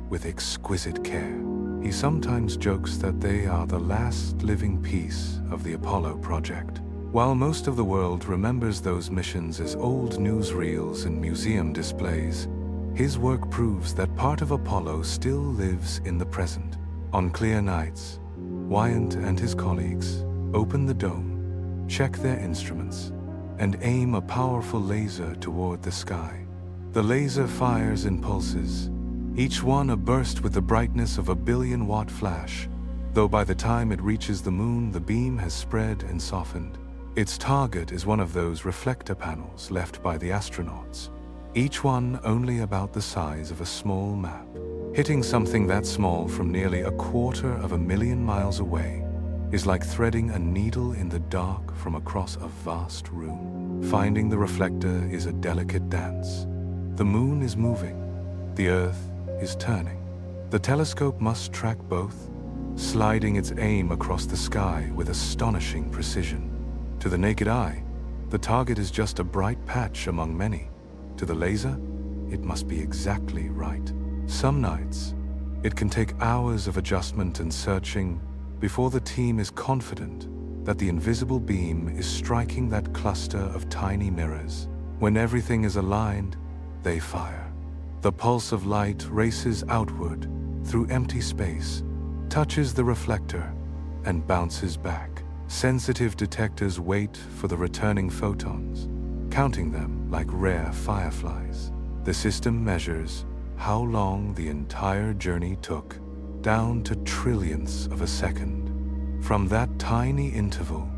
S1: with exquisite care. He sometimes jokes that they are the last living piece of the Apollo project. While most of the world remembers those missions as old newsreels and museum displays, his work proves that part of Apollo still lives in the present. On clear nights, Wyant and his colleagues open the dome, check their instruments, and aim a powerful laser toward the sky. The laser fires in pulses, each one a burst with the brightness of a billion-watt flash, though by the time it reaches the moon, the beam has spread and softened. Its target is one of those reflector panels left by the astronauts, each one only about the size of a small map. Hitting something that small from nearly 250,000 miles away is like threading a needle in the dark from across a vast room. Finding the reflector is a delicate dance. The moon is moving, the Earth is turning. The telescope must track both, sliding its aim across the sky with astonishing precision. To the naked eye, the target is just a bright patch among many. To the laser, it must be exactly right. Some nights, it can take hours of adjustment and searching before the team is confident that the invisible beam is striking that cluster of tiny mirrors. When everything is aligned, they fire. The pulse of light races outward, through empty space, touches the reflector, and bounces back. Sensitive detectors wait for the returning photons, counting them like rare fireflies. The system measures how long the entire journey took, down to trillionths of a second. From that tiny interval,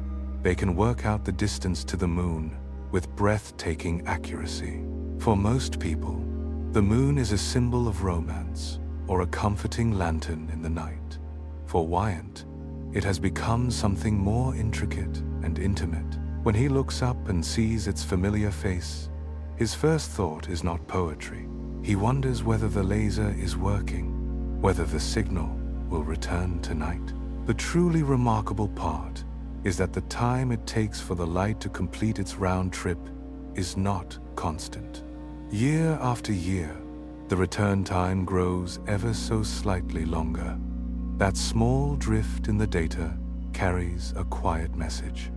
S1: they can work out the distance to the moon with breathtaking accuracy. For most people, the moon is a symbol of romance or a comforting lantern in the night. For Wyant, it has become something more intricate and intimate. When he looks up and sees its familiar face, his first thought is not poetry. He wonders whether the laser is working, whether the signal will return tonight. The truly remarkable part is that the time it takes for the light to complete its round trip is not constant. Year after year, the return time grows ever so slightly longer. That small drift in the data carries a quiet message.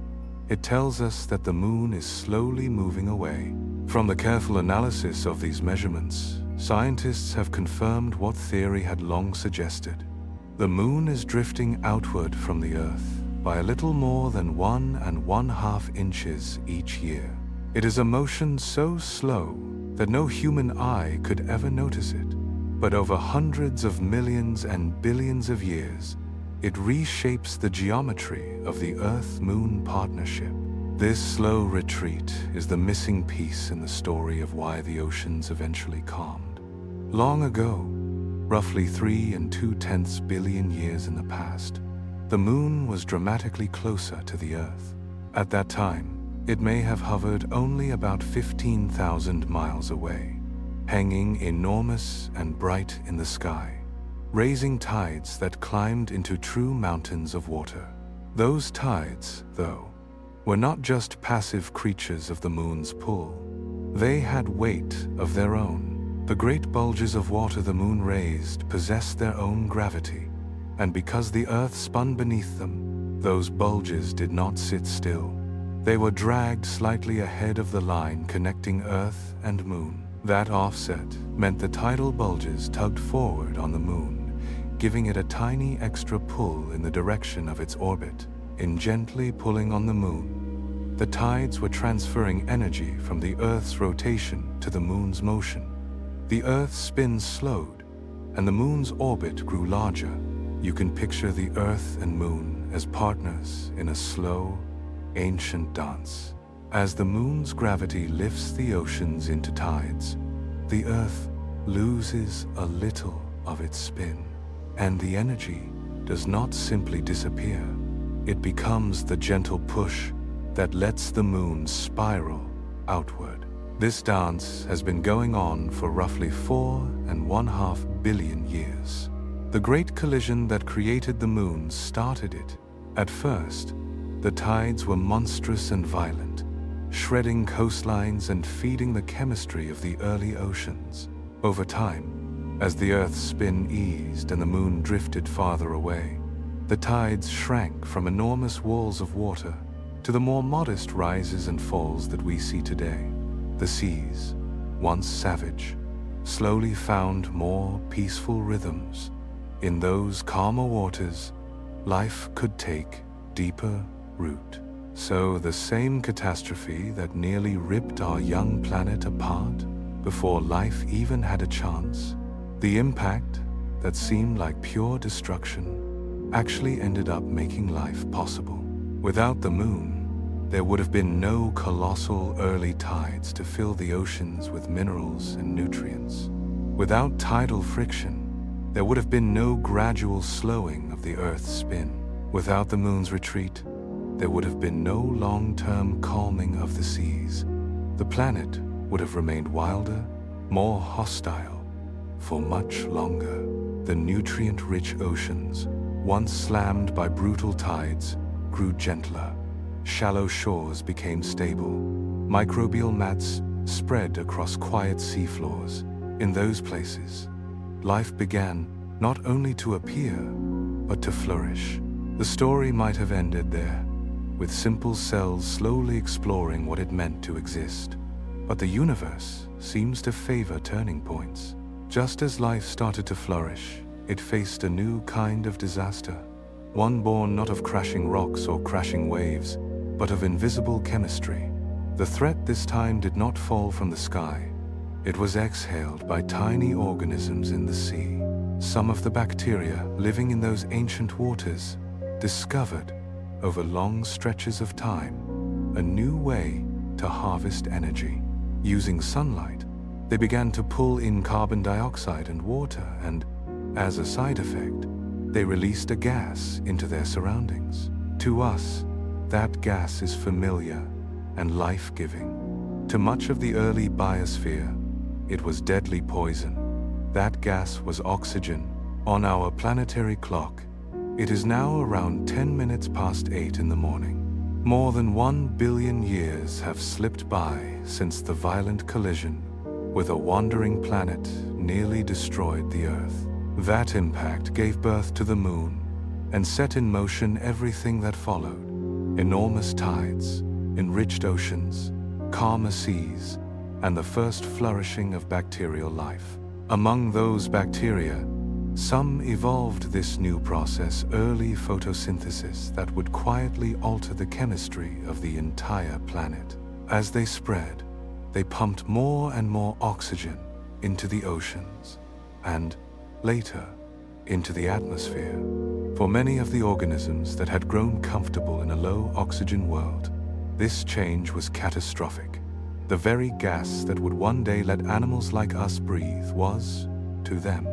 S1: It tells us that the moon is slowly moving away. From the careful analysis of these measurements, scientists have confirmed what theory had long suggested. The moon is drifting outward from the Earth by a little more than 1½ inches each year. It is a motion so slow that no human eye could ever notice it. But over hundreds of millions and billions of years, it reshapes the geometry of the Earth-Moon partnership. This slow retreat is the missing piece in the story of why the oceans eventually calmed. Long ago, roughly 3.2 billion years in the past, the moon was dramatically closer to the Earth. At that time, it may have hovered only about 15,000 miles away, hanging enormous and bright in the sky, raising tides that climbed into true mountains of water. Those tides, though, were not just passive creatures of the moon's pull. They had weight of their own. The great bulges of water the moon raised possessed their own gravity, and because the Earth spun beneath them, those bulges did not sit still. They were dragged slightly ahead of the line connecting Earth and moon. That offset meant the tidal bulges tugged forward on the moon, giving it a tiny extra pull in the direction of its orbit. In gently pulling on the moon, the tides were transferring energy from the Earth's rotation to the moon's motion. The Earth's spin slowed, and the moon's orbit grew larger. You can picture the Earth and moon as partners in a slow, ancient dance. As the moon's gravity lifts the oceans into tides, the Earth loses a little of its spin, and the energy does not simply disappear. It becomes the gentle push that lets the moon spiral outward. This dance has been going on for roughly 4.5 billion years. The great collision that created the moon started it. At first, the tides were monstrous and violent, shredding coastlines and feeding the chemistry of the early oceans. Over time, as the Earth's spin eased and the moon drifted farther away, the tides shrank from enormous walls of water to the more modest rises and falls that we see today. The seas, once savage, slowly found more peaceful rhythms. In those calmer waters, life could take deeper root. So the same catastrophe that nearly ripped our young planet apart before life even had a chance, the impact that seemed like pure destruction, actually ended up making life possible. Without the moon, there would have been no colossal early tides to fill the oceans with minerals and nutrients. Without tidal friction, there would have been no gradual slowing of the Earth's spin. Without the moon's retreat, there would have been no long-term calming of the seas. The planet would have remained wilder, more hostile, for much longer. The nutrient-rich oceans, once slammed by brutal tides, grew gentler. Shallow shores became stable. Microbial mats spread across quiet seafloors. In those places, life began not only to appear, but to flourish. The story might have ended there, with simple cells slowly exploring what it meant to exist. But the universe seems to favor turning points. Just as life started to flourish, it faced a new kind of disaster, one born not of crashing rocks or crashing waves, but of invisible chemistry. The threat this time did not fall from the sky. It was exhaled by tiny organisms in the sea. Some of the bacteria living in those ancient waters discovered, over long stretches of time, a new way to harvest energy. Using sunlight, they began to pull in carbon dioxide and water, and, as a side effect, they released a gas into their surroundings. To us, that gas is familiar and life-giving. To much of the early biosphere, it was deadly poison. That gas was oxygen. On our planetary clock, it is now around 10 minutes past 8 in the morning. More than 1 billion years have slipped by since the violent collision with a wandering planet nearly destroyed the Earth. That impact gave birth to the Moon and set in motion everything that followed. Enormous tides, enriched oceans, calmer seas, and the first flourishing of bacterial life. Among those bacteria, some evolved this new process, early photosynthesis, that would quietly alter the chemistry of the entire planet. As they spread, they pumped more and more oxygen into the oceans, and, later, into the atmosphere. For many of the organisms that had grown comfortable in a low-oxygen world, this change was catastrophic. The very gas that would one day let animals like us breathe was, to them,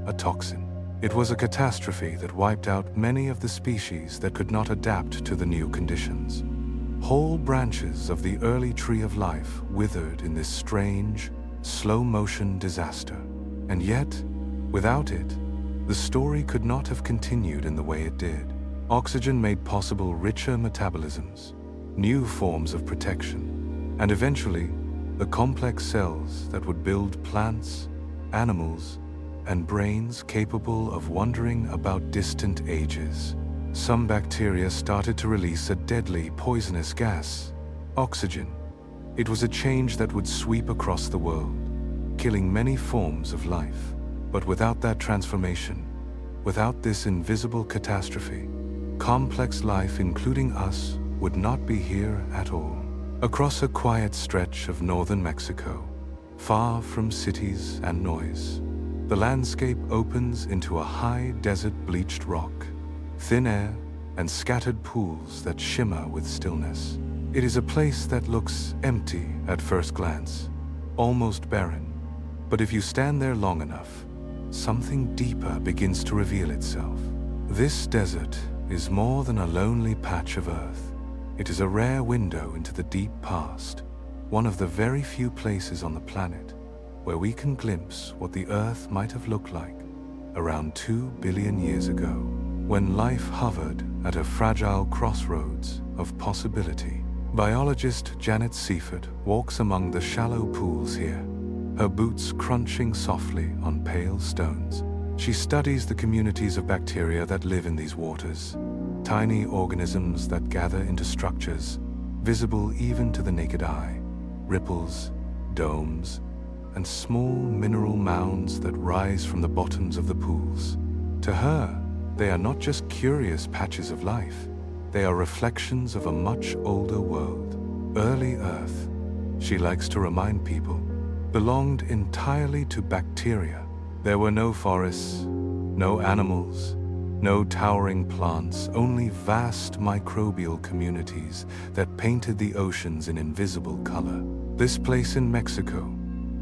S1: a toxin. It was a catastrophe that wiped out many of the species that could not adapt to the new conditions. Whole branches of the early tree of life withered in this strange, slow-motion disaster. And yet, without it, the story could not have continued in the way it did. Oxygen made possible richer metabolisms, new forms of protection, and eventually, the complex cells that would build plants, animals, and brains capable of wondering about distant ages. Some bacteria started to release a deadly, poisonous gas, oxygen. It was a change that would sweep across the world, killing many forms of life. But without that transformation, without this invisible catastrophe, complex life, including us, would not be here at all. Across a quiet stretch of northern Mexico, far from cities and noise, the landscape opens into a high desert, bleached rock, thin air, and scattered pools that shimmer with stillness. It is a place that looks empty at first glance, almost barren. But if you stand there long enough, something deeper begins to reveal itself. This desert is more than a lonely patch of earth. It is a rare window into the deep past, one of the very few places on the planet where we can glimpse what the Earth might have looked like around 2 billion years ago, when life hovered at a fragile crossroads of possibility. Biologist Janet Seifert walks among the shallow pools here, her boots crunching softly on pale stones. She studies the communities of bacteria that live in these waters, tiny organisms that gather into structures, visible even to the naked eye, ripples, domes, and small mineral mounds that rise from the bottoms of the pools. To her, they are not just curious patches of life, they are reflections of a much older world. Early Earth, she likes to remind people, belonged entirely to bacteria. There were no forests, no animals, no towering plants, only vast microbial communities that painted the oceans in invisible color. This place in Mexico,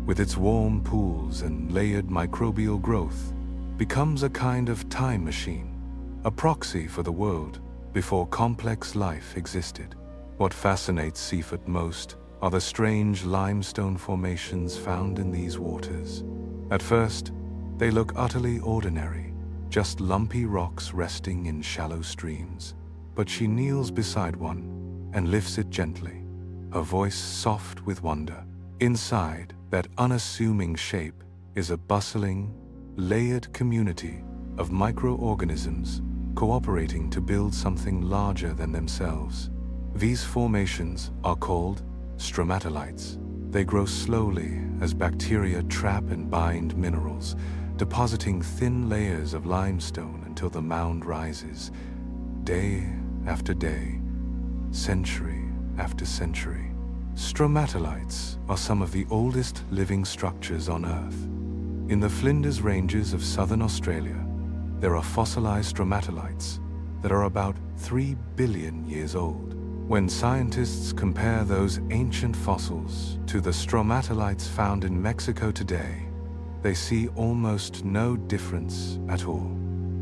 S1: with its warm pools and layered microbial growth, becomes a kind of time machine, a proxy for the world before complex life existed. What fascinates Seifert most are the strange limestone formations found in these waters. At first, they look utterly ordinary, just lumpy rocks resting in shallow streams. But she kneels beside one and lifts it gently, her voice soft with wonder. Inside that unassuming shape is a bustling, layered community of microorganisms cooperating to build something larger than themselves. These formations are called stromatolites. They grow slowly as bacteria trap and bind minerals, depositing thin layers of limestone until the mound rises, day after day, century after century. Stromatolites are some of the oldest living structures on Earth. In the Flinders Ranges of southern Australia, there are fossilized stromatolites that are about 3 billion years old. When scientists compare those ancient fossils to the stromatolites found in Mexico today, they see almost no difference at all.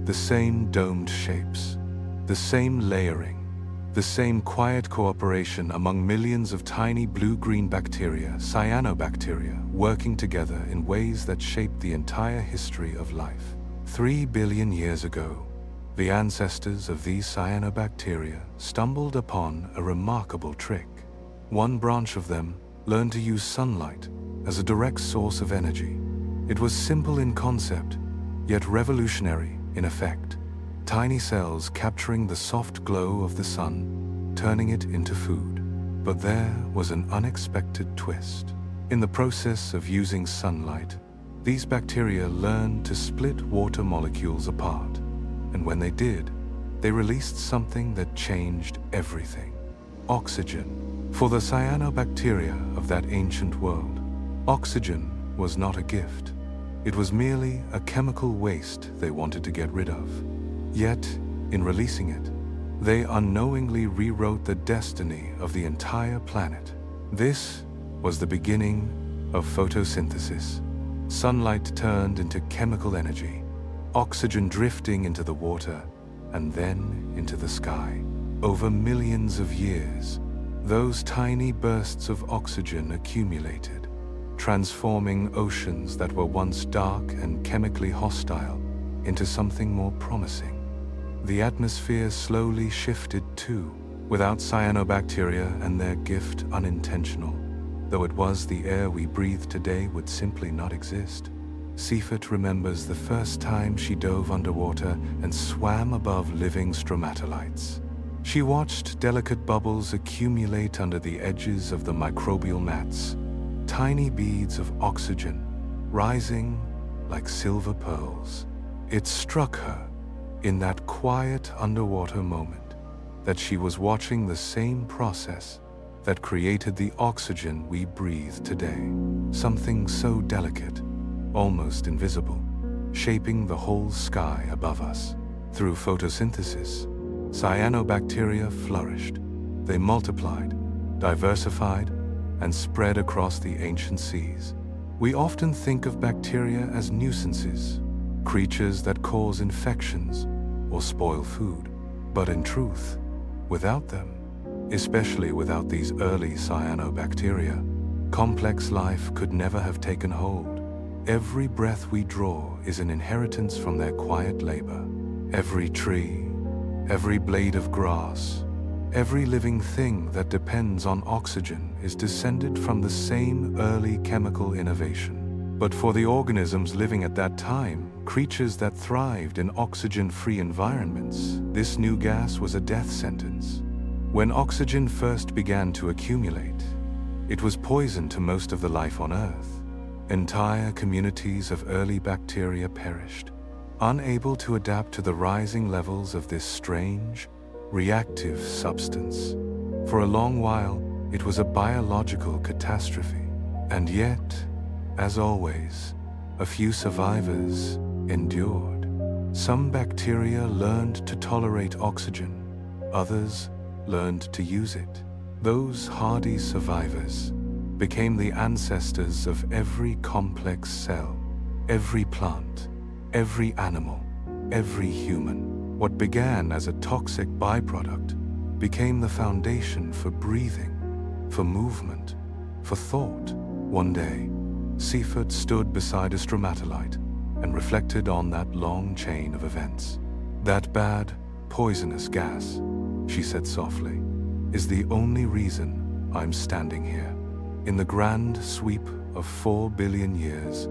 S1: The same domed shapes, the same layering, the same quiet cooperation among millions of tiny blue-green bacteria, cyanobacteria, working together in ways that shaped the entire history of life. 3 billion years ago, the ancestors of these cyanobacteria stumbled upon a remarkable trick. One branch of them learned to use sunlight as a direct source of energy. It was simple in concept, yet revolutionary in effect. Tiny cells capturing the soft glow of the sun, turning it into food. But there was an unexpected twist. In the process of using sunlight, these bacteria learned to split water molecules apart. And when they did, they released something that changed everything: oxygen. For the cyanobacteria of that ancient world, oxygen was not a gift. It was merely a chemical waste they wanted to get rid of. Yet, in releasing it, they unknowingly rewrote the destiny of the entire planet. This was the beginning of photosynthesis. Sunlight turned into chemical energy, oxygen drifting into the water and then into the sky. Over millions of years, those tiny bursts of oxygen accumulated, transforming oceans that were once dark and chemically hostile into something more promising. The atmosphere slowly shifted too, without cyanobacteria and their gift unintentional. Though it was, the air we breathe today would simply not exist. Seifert remembers the first time she dove underwater and swam above living stromatolites. She watched delicate bubbles accumulate under the edges of the microbial mats, tiny beads of oxygen rising like silver pearls. It struck her in that quiet underwater moment that she was watching the same process that created the oxygen we breathe today. Something so delicate, almost invisible, shaping the whole sky above us. Through photosynthesis, cyanobacteria flourished. They multiplied, diversified, and spread across the ancient seas. We often think of bacteria as nuisances, creatures that cause infections or spoil food. But in truth, without them, especially without these early cyanobacteria, complex life could never have taken hold. Every breath we draw is an inheritance from their quiet labor. Every tree, every blade of grass, every living thing that depends on oxygen is descended from the same early chemical innovation. But for the organisms living at that time, creatures that thrived in oxygen-free environments, this new gas was a death sentence. When oxygen first began to accumulate, it was poison to most of the life on Earth. Entire communities of early bacteria perished, unable to adapt to the rising levels of this strange, reactive substance. For a long while, it was a biological catastrophe. And yet, as always, a few survivors endured. Some bacteria learned to tolerate oxygen, others learned to use it. Those hardy survivors became the ancestors of every complex cell, every plant, every animal, every human. What began as a toxic byproduct became the foundation for breathing, for movement, for thought. One day, Seifert stood beside a stromatolite and reflected on that long chain of events. "That bad, poisonous gas," she said softly, "is the only reason I'm standing here." In the grand sweep of 4 billion years,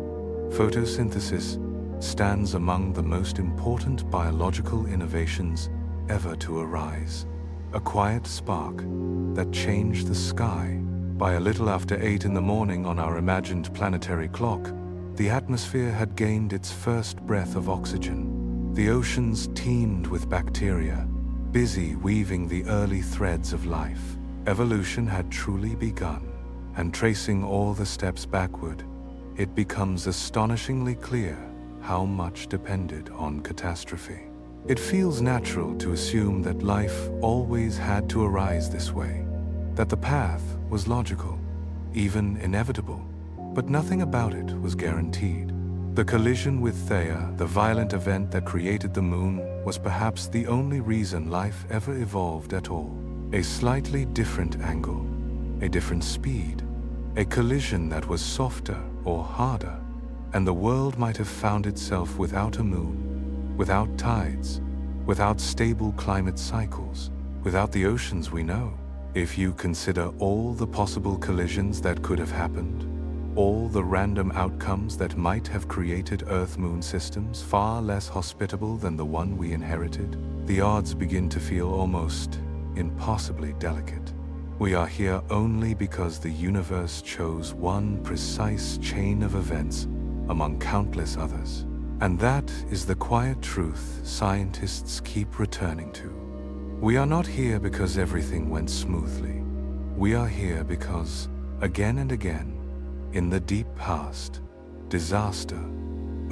S1: photosynthesis stands among the most important biological innovations ever to arise. A quiet spark that changed the sky. By a little after 8 in the morning on our imagined planetary clock, The atmosphere had gained its first breath of oxygen. The oceans teemed with bacteria, busy weaving the early threads of life. Evolution had truly begun, and tracing all the steps backward, it becomes astonishingly clear how much depended on catastrophe. It feels natural to assume that life always had to arise this way, that the path was logical, even inevitable, but nothing about it was guaranteed. The collision with Theia, the violent event that created the moon, was perhaps the only reason life ever evolved at all. A slightly different angle, a different speed, a collision that was softer or harder, and the world might have found itself without a moon, without tides, without stable climate cycles, without the oceans we know. If you consider all the possible collisions that could have happened, all the random outcomes that might have created Earth-Moon systems far less hospitable than the one we inherited, the odds begin to feel almost impossibly delicate. We are here only because the universe chose one precise chain of events among countless others. And that is the quiet truth scientists keep returning to. We are not here because everything went smoothly. We are here because, again and again, in the deep past, disaster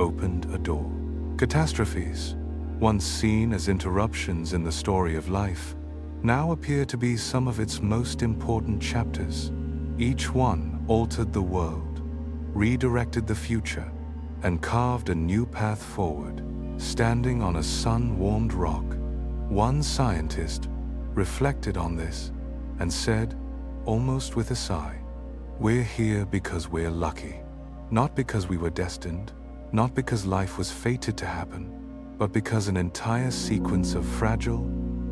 S1: opened a door. Catastrophes, once seen as interruptions in the story of life, now appear to be some of its most important chapters. Each one altered the world, redirected the future, and carved a new path forward. Standing on a sun-warmed rock, one scientist reflected on this and said, almost with a sigh, "We're here because we're lucky. Not because we were destined, not because life was fated to happen, but because an entire sequence of fragile,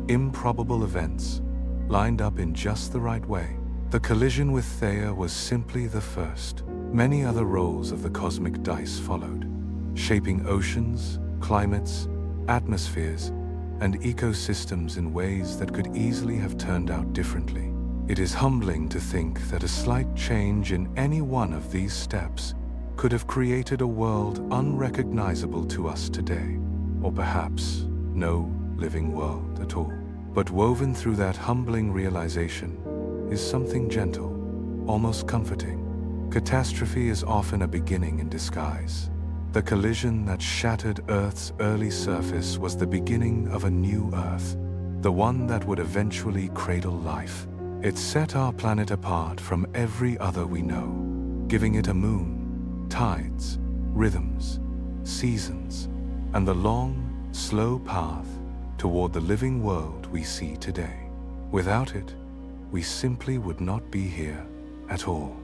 S1: improbable events lined up in just the right way." The collision with Theia was simply the first. Many other rolls of the cosmic dice followed, shaping oceans, climates, atmospheres, and ecosystems in ways that could easily have turned out differently. It is humbling to think that a slight change in any one of these steps could have created a world unrecognizable to us today, or perhaps no living world at all. But woven through that humbling realization is something gentle, almost comforting. Catastrophe is often a beginning in disguise. The collision that shattered Earth's early surface was the beginning of a new Earth, the one that would eventually cradle life. It set our planet apart from every other we know, giving it a moon, tides, rhythms, seasons, and the long, slow path toward the living world we see today. Without it, we simply would not be here at all.